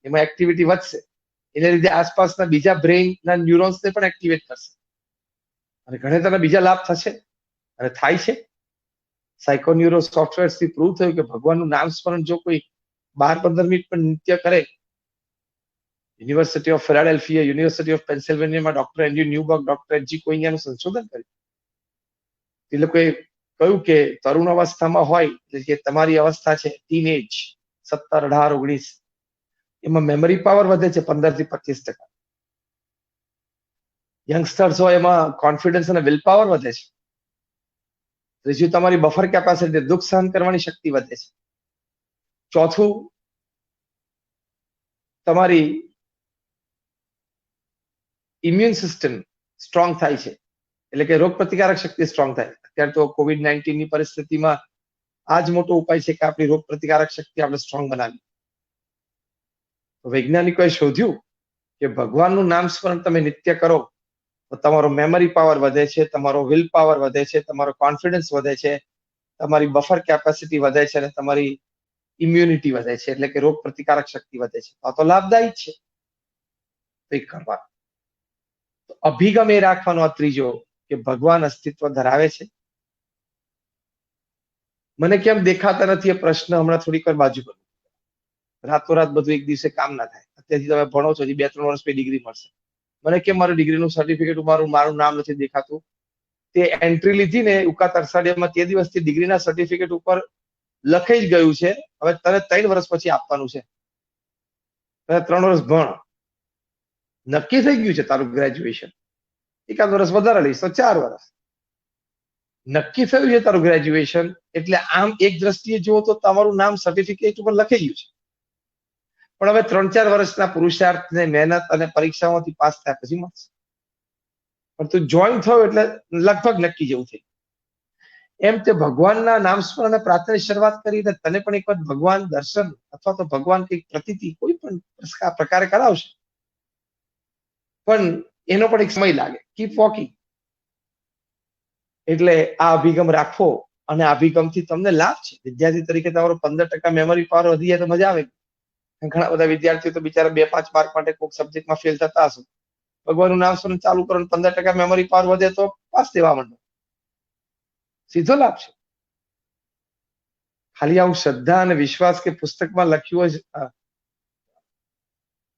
એમાં એક્ટિવિટી વધશે, એને લીધે આસપાસના બીજા બ્રેઇનના ન્યુરોન્સને પણ એક્ટિવેટ કરશે અને ઘણા તને બીજા લાભ થશે અને થાય છે. સાયકોન્યુરો સોફ્ટવેરથી પ્રૂવ થયું કે ભગવાનનું નામ સ્મરણ જો કોઈ 12-15 મિનિટ પણ નિત્ય કરે, university of Philadelphia, university of પેન્સિલ્વેનિયામાં doctor Andrew Newberg, doctor HG. કોઈનિયાનું સંશોધન કર્યું. એ લોકોએ કહ્યું કે તરુણ અવસ્થામાં હોય, એટલે કે તમારી અવસ્થા છે ટીનેજ, 17, 18, 19, એમાં મેમરી પાવર વધે છે 15 થી 25%. યંગસ્ટર્સ હોય એમાં કોન્ફિડન્સ અને વિલ પાવર વધે છે. ત્રીજું તમારી બફર કેપેસિટી, દુઃખ સહન કરવાની શક્તિ વધે છે. ચોથું તમારી ઇમ્યુન સિસ્ટમ સ્ટ્રોંગ થાય છે, એટલે કે રોગ પ્રતિકારક શક્તિ સ્ટ્રોંગ થાય. અત્યારે તો COVID-19 ની પરિસ્થિતિમાં આ જ મોટો ઉપાય છે કે આપણી રોગ પ્રતિકારક શક્તિ આપણે સ્ટ્રોંગ બનાવી. વૈજ્ઞાનિકોએ શોધ્યું કે ભગવાનનું નામ સ્મરણ તમે નિત્ય કરો તો તમારો મેમરી પાવર વધે છે, તમારો વિલ પાવર વધે છે, તમારો કોન્ફિડન્સ વધે છે, તમારી બફર કેપેસિટી વધે છે અને તમારી ઇમ્યુનિટી વધે છે, એટલે કે રોગ પ્રતિકારક શક્તિ વધે છે. આ તો લાભદાયી છે. કરવા અભિગમ એ રાખવાનો આ ત્રીજો કે ભગવાન અસ્તિત્વ ધરાવે છે. મને કેમ દેખાતા નથી એ પ્રશ્ન હમણાં થોડીક વાર બાજુ કરું. રાતોરાત બધું એક દિવસે કામ ના થાય. અત્યારથી તમે ભણો છો, 2-3 વર્ષ પછી ડિગ્રી મળશે. મને કેમ મારું ડિગ્રીનું સર્ટિફિકેટ મારું નામ નથી દેખાતું? તે એન્ટ્રી લીધી ને ઉકાત અરસાડિયામાં તે દિવસથી ડિગ્રીના સર્ટિફિકેટ ઉપર લખાઈ જ ગયું છે, હવે તને 3 વર્ષ પછી આપવાનું છે. 3 વર્ષ ભણ, નક્કી થઈ ગયું છે તારું ગ્રેજ્યુએશન. એકાદ વર્ષ વધારે લઈશ તો 4 વર્ષ. નક્કી થયું છે તારું ગ્રેજ્યુએશન, એટલે આમ એક દ્રષ્ટિએ જુઓ તો તમારું નામ સર્ટિફિકેટ ઉપર લખાઈ ગયું છે. પણ હવે 3-4 વર્ષના પુરુષાર્થ ને મહેનત અને પરીક્ષાઓથી પાસ થયા પછી મળશે. પણ તું જોઈન થયો એટલે લગભગ નક્કી જેવું થઈ. એમ તે ભગવાનના નામ સ્મરણ પ્રાર્થનાની શરૂઆત કરીને તને પણ એક વખત ભગવાન દર્શન અથવા તો ભગવાન કઈક પ્રતીતિ કોઈ પણ પ્રકારે કરાવશે, પણ એનો પણ એક સમય લાગે. Keep walking. એટલે આ અભિગમ રાખવો અને આ અભિગમથી તમને લાભ છે. વિદ્યાર્થી તરીકે તમારો 15% મેમરી પાવર વધી જાય તો મજા આવે. ઘણા બધા વિદ્યાર્થીઓ તો બિચારા 2-5 માર્ક માટે કોઈક સબ્જેક્ટમાં ફેલ થતા હશે. ભગવાનનું નામ સ્મરણ ચાલુ કરો, 15% મેમરી પાવર વધે તો પાસ થવા માંડો. સીધો લાભ છે. ખાલી આવું શ્રદ્ધા અને વિશ્વાસ કે પુસ્તકમાં લખ્યું હોય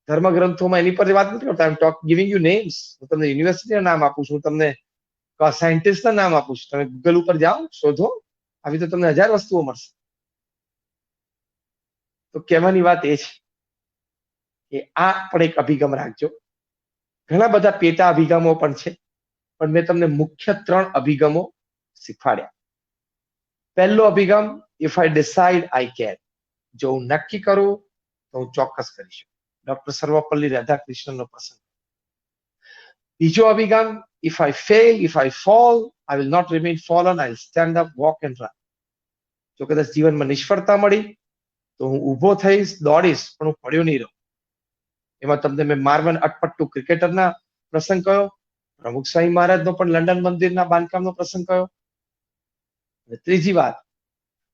ધર્મગ્રંથોમાં એની પર વાત નથી કરતા. આઈ એમ ગિવિંગ યુ નેમ્સ. હું તમને યુનિવર્સિટીના નામ આપું છું, તમને સાયન્ટિસ્ટના નામ આપું છું. તમે ગૂગલ ઉપર જાઓ, શોધો, આવી તો તમને 1000 વસ્તુઓ મળશે. તો કહેવાની વાત એ છે કે આ પણ એક અભિગમ રાખજો. ઘણા બધા પેટા અભિગમો પણ છે, પણ મેં તમને મુખ્ય 3 અભિગમો શીખવાડ્યા. પહેલો અભિગમ, if I decide I can. જો હું નક્કી કરું તો હું ચોક્કસ કરીશ. ડોક્ટર સર્વપલ્લી રાધાકૃષ્ણનનો પ્રસંગ. બીજો અભિગમ, if I fail, if I fall, I will not remain fallen, I will stand up, walk and run. જો કદાચ જીવનમાં નિષ્ફળતા મળી તો હું ઊભો થઈશ, દોડીશ, પણ હું પડ્યો નહીં રહું. એમાં તમને મેં માર્વન અટપટ્ટુ ક્રિકેટરના પ્રસંગ કયો, પ્રમુખ સ્વામી મહારાજનો પણ લંડન મંદિરના બાંધકામનો પ્રસંગ કયો. ત્રીજી વાત,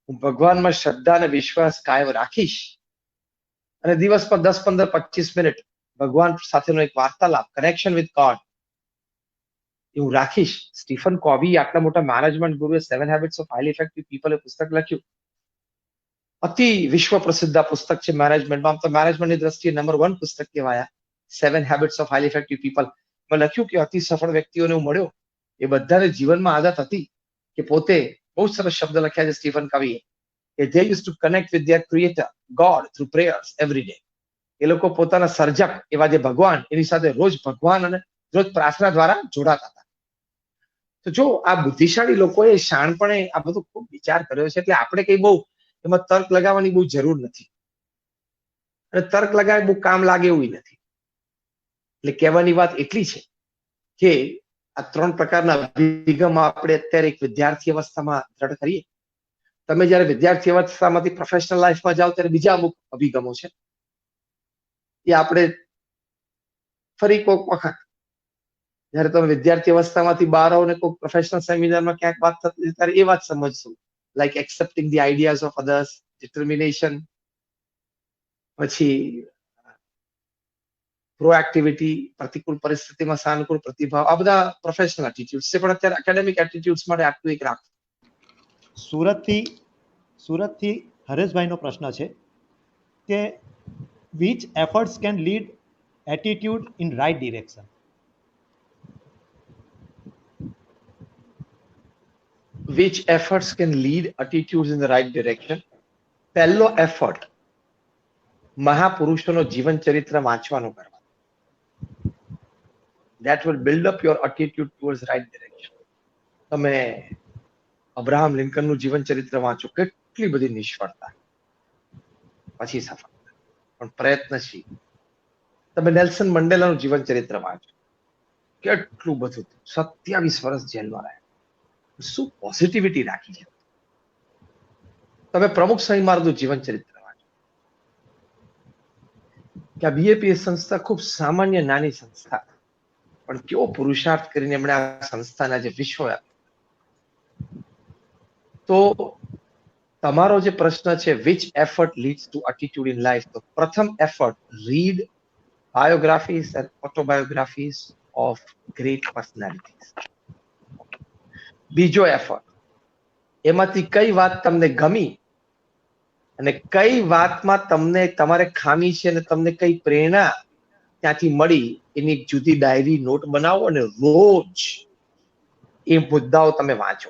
હું ભગવાનમાં શ્રદ્ધા અને વિશ્વાસ કાયમ રાખીશ અને દિવસમાં 10, 15, 25 મિનિટ ભગવાન સાથેનો એક વાર્તાલાપ, કનેક્શન વિથ ગોડ, એવું રાખીશ. સ્ટીફન કોવી આટલા મોટા મેનેજમેન્ટ ગુરુએ 7 habits of highly effective people એ પુસ્તક લખ્યું. અતિ વિશ્વ પ્રસિદ્ધ પુસ્તક છે મેનેજમેન્ટમાં. તો મેનેજમેન્ટની દ્રષ્ટિએ નંબર 1 પુસ્તક કહેવાયા 7 habits of highly effective people. મેં લખ્યું કે અતિ સફળ વ્યક્તિઓને હું મળ્યો, એ બધાને જીવનમાં આદત હતી કે પોતે, બહુ સરસ શબ્દ લખ્યા છે સ્ટીફન કવીએ, કે they used to connect with their creator God through prayers every day. એ લોકો પોતાના સર્જક એવા જે ભગવાન, એની સાથે રોજ ભગવાન અને રોજ પ્રાર્થના દ્વારા જોડાતા હતા. તો જો આ બુદ્ધિશાળી લોકોએ શાણપણે આ બધું ખૂબ વિચાર કર્યો છે, એટલે આપણે કઈ બહુ એમાં તર્ક લગાવવાની બહુ જરૂર નથી, અને તર્ક લગાવે બહુ કામ લાગે એવું નથી. એટલે કહેવાની વાત એટલી છે કે આ 3 પ્રકારના અભિગમ આપણે અત્યારે એક વિદ્યાર્થી અવસ્થામાં દ્રઢ કરીએ. તમે જયારે વિદ્યાર્થી અવસ્થામાંથી પ્રોફેશનલ લાઈફમાં જાઓ ત્યારે બીજા અમુક અભિગમો છે, એ આપણે ફરી કોઈક વખત, જયારે તમે વિદ્યાર્થી અવસ્થામાંથી બહાર આવો ને કોઈક પ્રોફેશનલ સેમિનારમાં ક્યાંક વાત થતી ત્યારે એ વાત સમજશું. Like accepting the ideas of others, determination, પછી પ્રોએક્ટિવિટી, પ્રતિકૂળ પરિસ્થિતિમાં સાનુકૂળ પ્રતિભાવ, આ બધા પ્રોફેશનલ એટીટ્યુડ્સ છે. પણ અત્યારે એકેડેમિક એટીટ્યુડ્સ માટે આટલું એક રાખો. સુરતથી હરેશભાઈનો પ્રશ્ન છે કે which efforts can lead attitude in right direction? Which efforts can lead attitudes in the right direction? પહેલો એફર્ટ મહાપુરુષોનો જીવન ચરિત્ર વાંચવાનું કરવા. That will build up your attitude towards right direction. તમે અબ્રાહમ લિંકનનું જીવન ચરિત્ર વાંચો, કેટલી બધી નિષ્ફળતા પછી સફળતા, પણ પ્રયત્નશીલ. તમે નેલ્સન મંડેલાનું જીવન ચરિત્ર વાંચો, કેટલું બધું 27 વર્ષ જેલમાં રહ્યા, શું પોઝિટિવિટી રાખી છે. તમે પ્રમુખ સ્વામી મહારાજનું જીવન ચરિત્ર વાંચો કે આ બીએપીએસ સંસ્થા ખૂબ સામાન્ય નાની સંસ્થા, પણ કેવો પુરુષાર્થ કરીને એમણે આ સંસ્થાના જે વિશ્વ આપ્યું. તો તમારો જે પ્રશ્ન છે which effort leads two attitude in life, તો પ્રથમ effort read biographies and autobiographies of great personalities. બીજો એફર્ટ, એમાંથી કઈ વાત તમને ગમી અને કઈ વાતમાં તમને તમારે ખામી છે અને તમને કઈ પ્રેરણા ત્યાંથી મળી, એની એક જુદી ડાયરી નોટ બનાવો અને રોજ એ મુદ્દાઓ તમે વાંચો.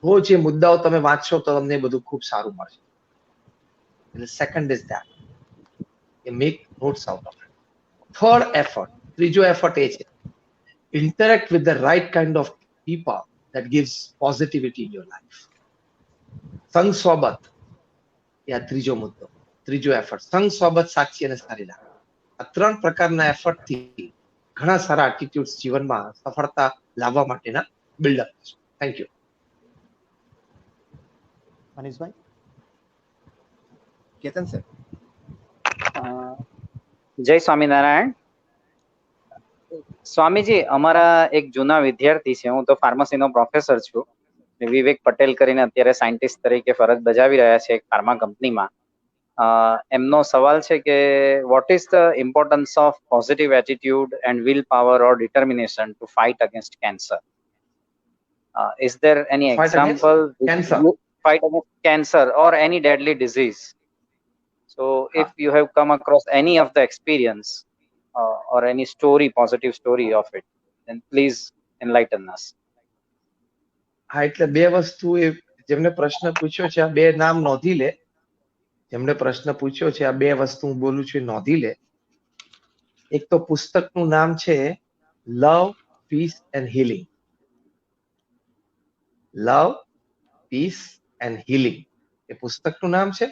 રોજ એ મુદ્દાઓ તમે વાંચશો તો તમને બધું ખૂબ સારું મળશે. એટલે second is that, you make notes out of it. Third effort, ત્રીજો એફર્ટ એ છે interact with the right kind of people that gives positivity in your life. સંગ સોબત, એ આ ત્રીજો મુદ્દો, ત્રીજો એફર્ટ, સંગ સોબત સાચી અને સારી લાગે. આ ત્રણ પ્રકારના એફર્ટ થી ઘણા સારા એટીટ્યુડ્સ જીવનમાં સફળતા લાવવા માટેના બિલ્ડઅપ છે. Thank you. Manishbhai. Ketan sir. જય સ્વામિનારાયણ. સ્વામીજી, અમારા એક જૂના વિદ્યાર્થી છે, હું તો ફાર્મસીનો પ્રોફેસર છું, વિવેક પટેલ કરીને અત્યારે સાયન્ટિસ્ટ તરીકે ફરજ બજાવી રહ્યા છે એક ફાર્મા કંપનીમાં. એમનો સવાલ છે કે what is the importance of positive attitude and will power or determination to fight against cancer? Is there any example fight against cancer or any deadly disease? So if you have come across any of the experience or any story, positive story of it, then please enlighten us. હા, એટલે બે વસ્તુ, એ જેમને પ્રશ્ન પૂછ્યો છે આ બે નામ નોંધી લે. જેમને પ્રશ્ન પૂછ્યો છે આ બે વસ્તુ હું બોલું છું નોંધી લે. એક તો પુસ્તકનું નામ છે love, peace and healing. Love, peace and healing એ પુસ્તકનું નામ છે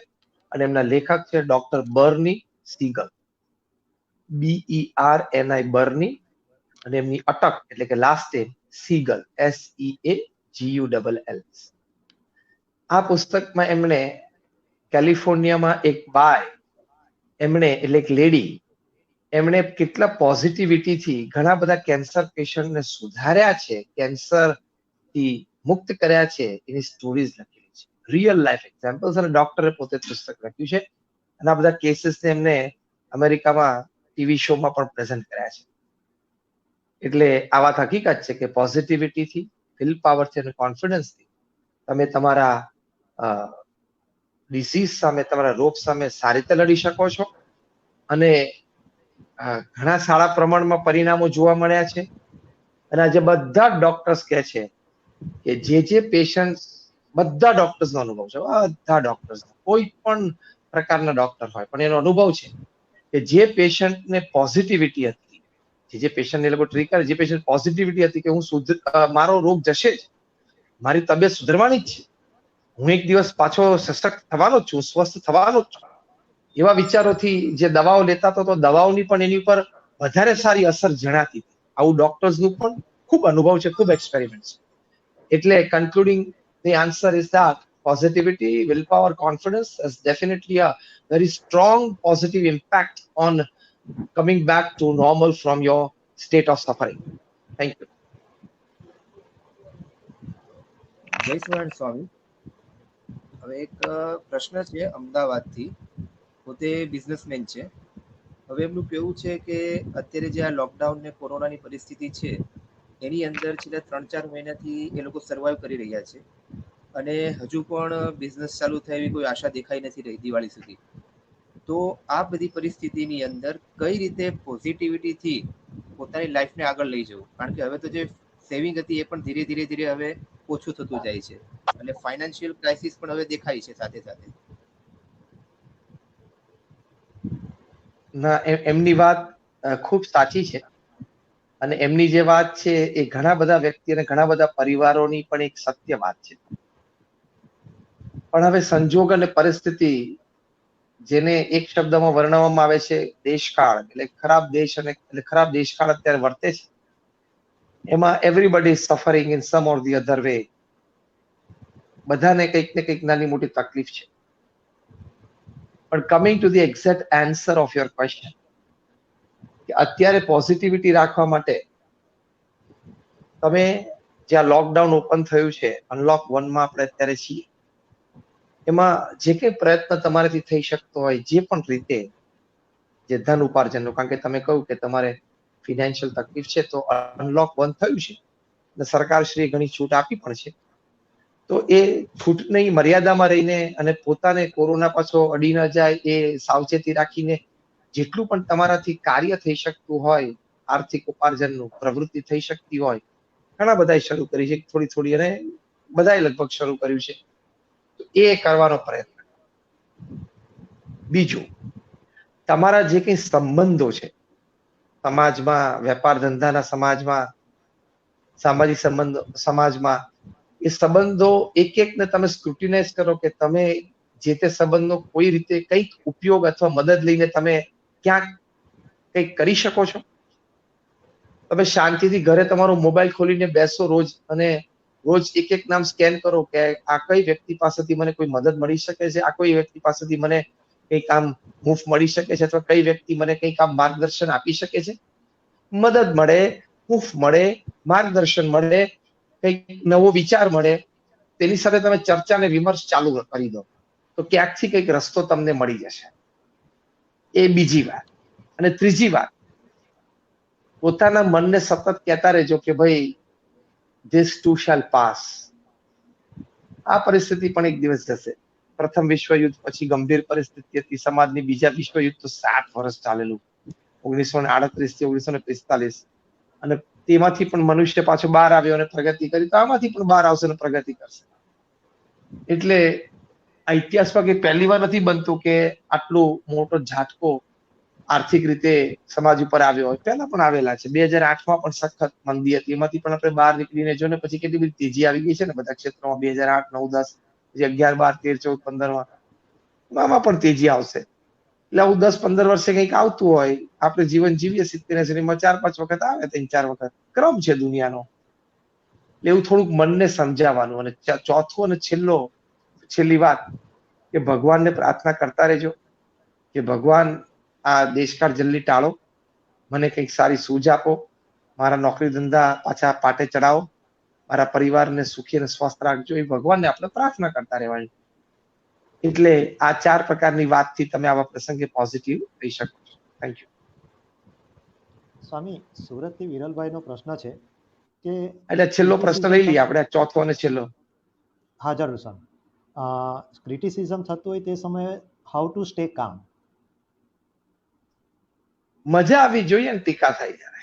અને એમના લેખક છે ડોક્ટર બર્ની સીગલ, BERNI બર્ની, અને એમની અટક એટલે કે લાસ્ટ નેમ સીગલ, SEAGULL. આ પુસ્તકમાં એમણે કેલિફોર્નિયામાં એક બાય, એમણે એટલે એક લેડી, એમણે કેટલા પોઝિટિવિટીથી ઘણા બધા કેન્સર પેશન્ટને સુધાર્યા છે, કેન્સરથી મુક્ત કર્યા છે, એની સ્ટોરીઝ લખેલી છે, રિયલ લાઈફ એક્ઝામ્પલ્સ. અને ડોક્ટરે પોતે પુસ્તક લખ્યું છે અને આ બધા કેસીસને એમને અમેરિકામાં ટીવી શોમાં પણ પ્રેઝન્ટ કર્યા છે. એટલે આ વાત હકીકત છે કે પોઝિટિવિટીથી, વિલ પાવરથી અને કોન્ફિડન્સથી તમે તમારા ડિસીઝ સામે, તમારા રોગ સામે સારી રીતે લડી શકો છો. અને ઘણા સારા પ્રમાણમાં પરિણામો જોવા મળ્યા છે. અને આજે બધા ડોક્ટર્સ કહે છે કે જે પેશન્ટ, બધા ડોક્ટર્સનો અનુભવ છે, બધા ડોક્ટર્સ, કોઈ પણ પ્રકારના ડોક્ટર હોય પણ એનો અનુભવ છે કે જે પેશન્ટને પોઝિટિવિટી હતી, જે પેશન્ટને લોકો ટ્રીટ કરે, જે પેશન્ટ પોઝિટિવિટી હતી કે હું મારો રોગ જશે જ, મારી તબિયત સુધરવાની જ છે, હું એક દિવસ પાછો સશક્ત થવાનો જ છું, સ્વસ્થ થવાનો જ છું, એવા વિચારોથી જે દવાઓ લેતા હતો તો દવાઓની પણ એની ઉપર વધારે સારી અસર જણાતી હતી. આવું ડોક્ટર્સનું પણ ખૂબ અનુભવ છે, ખૂબ એક્સપેરિમેન્ટ છે. એટલે concluding the answer is that positivity, willpower, confidence has definitely a very strong positive impact on coming back to normal from your state of suffering. Thank you. જય સ્વામિનારાયણ સ્વામી. હવે એક પ્રશ્ન છે અમદાવાદથી, પોતે બિઝનેસમેન છે. હવે એમનું કેવું છે કે અત્યારે જે આ લોકડાઉન ને કોરોનાની પરિસ્થિતિ છે એની અંદર છેલ્લા 3-4 મહિનાથી એ લોકો સર્વાઈવ કરી રહ્યા છે અને હજુ પણ બિઝનેસ ચાલુ થાય એવી કોઈ આશા દેખાઈ નથી રહી દિવાળી સુધી. તો આ બધી પરિસ્થિતિની અંદર કઈ રીતે પોઝિટિવિટીથી પોતાની લાઈફને આગળ લઈ જવું? કારણ કે હવે તો જે સેવિંગ હતી એ પણ ધીરે ધીરે હવે ઓછું થતું જાય છે અને ફાઇનાન્શિયલ ક્રાઇસિસ પણ હવે દેખાય છે સાથે સાથે. ના, એમની વાત ખૂબ સાચી છે અને એમની જે વાત છે એ ઘણા બધા વ્યક્તિ અને ઘણા બધા પરિવારોની પણ એક સત્ય વાત છે. પણ હવે સંજોગ અને પરિસ્થિતિ જેને એક શબ્દમાં વર્ણવવામાં આવે છે દેશકાળ, એટલે ખરાબ દેશ અને એટલે ખરાબ દેશકાળ અત્યારે વર્તે છે. એમાં everybody is suffering in sum or the other way. બધાને કંઈક ને કંઈક નાની મોટી તકલીફ છે. પણ coming to the exact answer of your question, કે અત્યારે પોઝિટિવિટી રાખવા માટે તમે જ્યાં લોકડાઉન ઓપન થયું છે, અનલોક 1 માં આપણે અત્યારે છીએ, એમાં જે કંઈ પ્રયત્ન તમારાથી થઈ શકતો હોય, જે પણ રીતે, જે ધન ઉપાર્જનનો, કારણ કે તમે કહ્યું કે તમારે ફિનાન્શિયલ તકલીફ છે, તો અનલોક 1 થયું છે અને સરકારશ્રીએ ઘણી છૂટ આપી પણ છે. તો એ છૂટની મર્યાદામાં રહીને અને પોતાને કોરોના પાછો અડી ન જાય એ સાવચેતી રાખીને જેટલું પણ તમારાથી કાર્ય થઈ શકતું હોય, આર્થિક ઉપાર્જનનું પ્રવૃત્તિ થઈ શકતી હોય, ઘણા બધાએ શરૂ કરી છે, થોડી થોડી, અને બધાએ લગભગ શરૂ કર્યું છે, તો એ કરવાનો પ્રયત્ન. બીજું, તમારા જે કંઈ સંબંધો છે સમાજમાં, વેપાર ધંધાના સમાજમાં, સામાજિક સંબંધો સમાજમાં, એ સંબંધો એક એકને તમે સ્ક્રુટિનાઇઝ કરો કે તમે જે તે સંબંધનો કોઈ રીતે કંઈક ઉપયોગ અથવા મદદ લઈને તમે ક્યાંક કંઈક કરી શકો છો. તમે શાંતિથી ઘરે તમારો મોબાઈલ ખોલીને બેસો રોજ અને રોજ એક એક નામ સ્કેન કરો કે આ કઈ વ્યક્તિ પાસેથી મને કોઈ મદદ મળી શકે છે, આ કોઈ વ્યક્તિ પાસેથી મને કંઈક આમ હૂંફ મળી શકે છે, અથવા કઈ વ્યક્તિ મને કંઈક આમ માર્ગદર્શન આપી શકે છે. મદદ મળે, હૂંફ મળે, માર્ગદર્શન મળે, કંઈક નવો વિચાર મળે, તેની સાથે તમે ચર્ચા અને વિમર્શ ચાલુ કરી દો, તો ક્યાંકથી કંઈક રસ્તો તમને મળી જશે. એ બીજી વાત. અને ત્રીજી વાત, પોતાના મનને સતત કહેતા રહેજો કે ભાઈ ધીસ ટુ શેલ પાસ. આ પરિસ્થિતિ પણ એક દિવસ જશે. પ્રથમ વિશ્વયુદ્ધ પછી ગંભીર પરિસ્થિતિ હતી સમાજની, બીજા વિશ્વયુદ્ધ તો 7 વર્ષ ચાલેલું, 1938 થી 1945, અને તેમાંથી પણ મનુષ્ય પાછો બહાર આવ્યો અને પ્રગતિ કરી, તો આમાંથી પણ બહાર આવશે અને પ્રગતિ કરશે. એટલે આ ઇતિહાસમાં કે પહેલી વાર નથી બનતું કે આટલો મોટો ઝાટકો આર્થિક રીતે સમાજ ઉપર આવ્યો હોય. પહેલા પણ આવેલા છે. 2008માં પણ સખત મંદી હતી, એમાંથી પણ આપણે બહાર નીકળીને જો ને પછી કેટલી બધી તેજી આવી ગઈ છે ને બધા ક્ષેત્રોમાં. 2008, 9, 10, પછી 11, 12, 13, 14, 15માં આમાં પણ તેજી આવશે. એટલે આવું 10-15 વર્ષે કંઈક આવતું હોય, આપણે જીવન જીવીએ 70-80માં 4-5 વખત આવે, 3-4 વખત ક્રમ છે દુનિયાનો. એટલે એવું થોડુંક મનને સમજાવવાનું. અને ચોથું અને છેલ્લી વાત, કે ભગવાનને પ્રાર્થના કરતા રહેજો કે ભગવાન આ દેશકાળ જલ્દી ટાળો, મને કંઈક સારી સૂઝ આપો, મારા નોકરી ધંધા પાછા પાટે ચડાવો, મારા પરિવારને સુખી અને સ્વસ્થ રાખજો. એ ભગવાનને આપણે પ્રાર્થના કરતા રહેવાની. એટલે આ 4 પ્રકારની વાતથી તમે આવા પ્રસંગે પોઝિટિવ રહી શકો છો. Thank you. સ્વામી, સુરતથી વિરલભાઈનો પ્રશ્ન છે કે એટલે છેલ્લો પ્રશ્ન લઈ લઈએ આપણે, આ ચોથો અને છેલ્લો. હા, જરૂર સ્વામી. ક્રિટિસિઝમ થતું હોય તે સમયે હાઉ ટુ સ્ટે કામ. મજા આવી જોઈએ ને ટીકા થાય ત્યારે.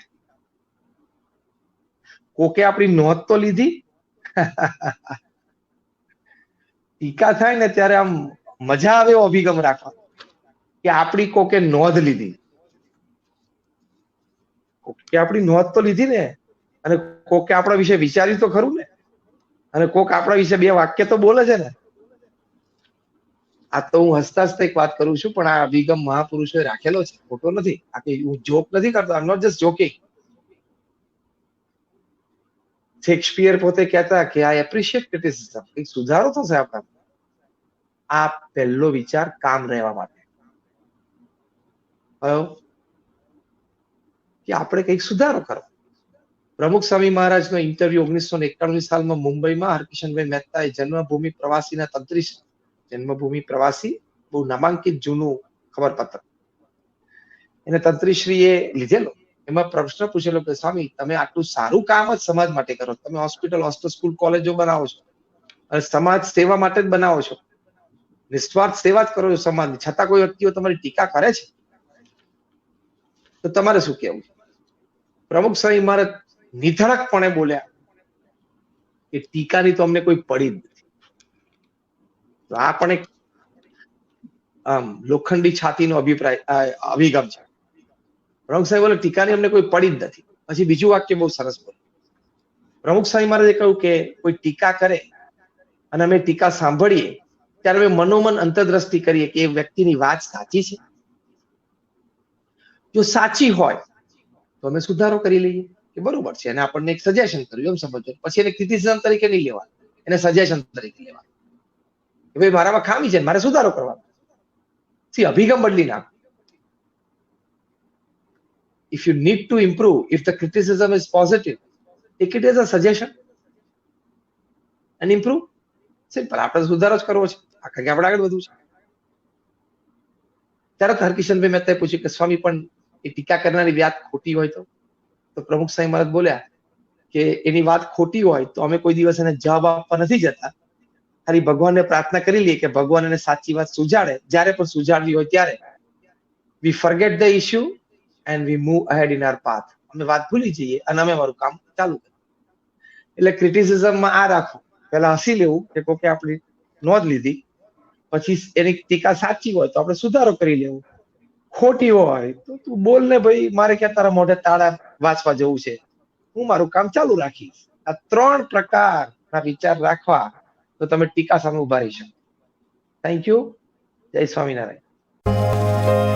કોકે આપણી નોંધ તો લીધી. ટીકા થાય ને ત્યારે આમ મજા આવે એવો અભિગમ રાખવા કે આપણી કોકે નોંધ લીધી. કોકે આપણી નોંધ તો લીધી ને, અને કોકે આપણા વિશે વિચાર્યું તો ખરું ને, અને કોક આપણા વિશે 2 વાક્ય તો બોલે છે ને. આ તો હું હસતા હસતા એક વાત કરું છું, પણ આ અભિગમ મહાપુરુષોએ રાખેલો છે, ખોટો નથી. આ કે હું જોક નથી કરતો, I am not just joking. Shakespeare પોતે કહેતા કે આઈ એપ્રિશિએટ ક્રિટિસિઝમ, કંઈક સુધારો થશે આપણા. આ પહેલો વિચાર કામ રહેવા માટે કે આપણે કંઈક સુધારો કરો. પ્રમુખ સ્વામી મહારાજનો ઇન્ટરવ્યુ 1991 સાલમાં મુંબઈમાં હરકિશનભાઈ મહેતાએ જન્મભૂમિ પ્રવાસીના જન્મભૂમિ પ્રવાસી, બહુ નામાંકિત જૂનું ખબરપત્ર, એને તંત્રીશ્રીએ લીધેલો. એમાં પ્રશ્ન પૂછેલો કે સ્વામી, તમે આટલું સારું કામ જ સમાજ માટે કરો, તમે હોસ્પિટલ, સ્કૂલ, કોલેજો બનાવો છો અને સમાજ સેવા માટે જ બનાવો છો, નિસ્વાર્થ સેવા જ કરો છો સમાજની, છતાં કોઈ વ્યક્તિઓ તમારી ટીકા કરે છે, તો તમારે શું કહેવું? પ્રમુખ સ્વામી મહારાજ નિધડકપણે બોલ્યા કે ટીકાની તો અમને કોઈ પડી જ નથી. તો આ પણ એક લોખંડી છાતીનો અભિગમ છે. પ્રમુખ સાહેબ બોલે ટીકાની અમને કોઈ પડી જ નથી. પછી બીજું વાક્ય બહુ સરસ બોલે. પ્રમુખ સ્વામી મહારાજે કહ્યું કે કોઈ ટીકા કરે અને અમે ટીકા સાંભળીએ ત્યારે અમે મનોમન અંતરદ્રષ્ટિ કરીએ કે એ વ્યક્તિની વાત સાચી છે. જો સાચી હોય તો અમે સુધારો કરી લઈએ કે બરોબર છે, અને આપણને એક સજેશન કર્યું એમ સમજો. પછી એને ક્રિટિસિઝમ તરીકે નહીં લેવાનું, એને સજેશન તરીકે લેવાનું કે ભાઈ મારામાં ખામી છે, મારે સુધારો કરવાનો. અભિગમ બદલી નાખો. If you need to improve, if the criticism is positive, take it as a suggestion and improve. Simple. આપણે સુધારો જ કરવો છે, કારણ કે આપણે આગળ વધવું છે. તરત હરકિશનભાઈ મહેતાએ પૂછ્યું કે સ્વામી પણ એ ટીકા કરનારી વાત ખોટી હોય તો પ્રમુખ સાહેબ મહારાજ બોલ્યા કે એની વાત ખોટી હોય તો અમે કોઈ દિવસ એને જવાબ આપવા નથી જતા. ખાલી ભગવાનને પ્રાર્થના કરી લઈએ કે ભગવાન એને સાચી વાત સુજાડે. જ્યારે પણ સુજાડવી હોય ત્યારે we forget the issue and we move ahead in our path. અમે વાત ભૂલી જઈએ અને અમે મારું કામ ચાલુ કરીએ. એટલે ક્રિટિસિઝમમાં આ રાખો, પહેલા હસી લેવું કે કોકે આપણી નોંધ લીધી, પછી એની ટીકા સાચી હોય તો આપણે સુધારો કરી લેવું, ખોટી હોય તો તું બોલ ને ભાઈ, મારે ક્યાં તારા મોઢે તાળા વાંચવા જવું છે, હું મારું કામ ચાલુ રાખીશ. આ 3 પ્રકારના વિચાર રાખવા તો તમે ટીકા સામે ઉભા રહી શકો. Thank you. જય સ્વામિનારાયણ.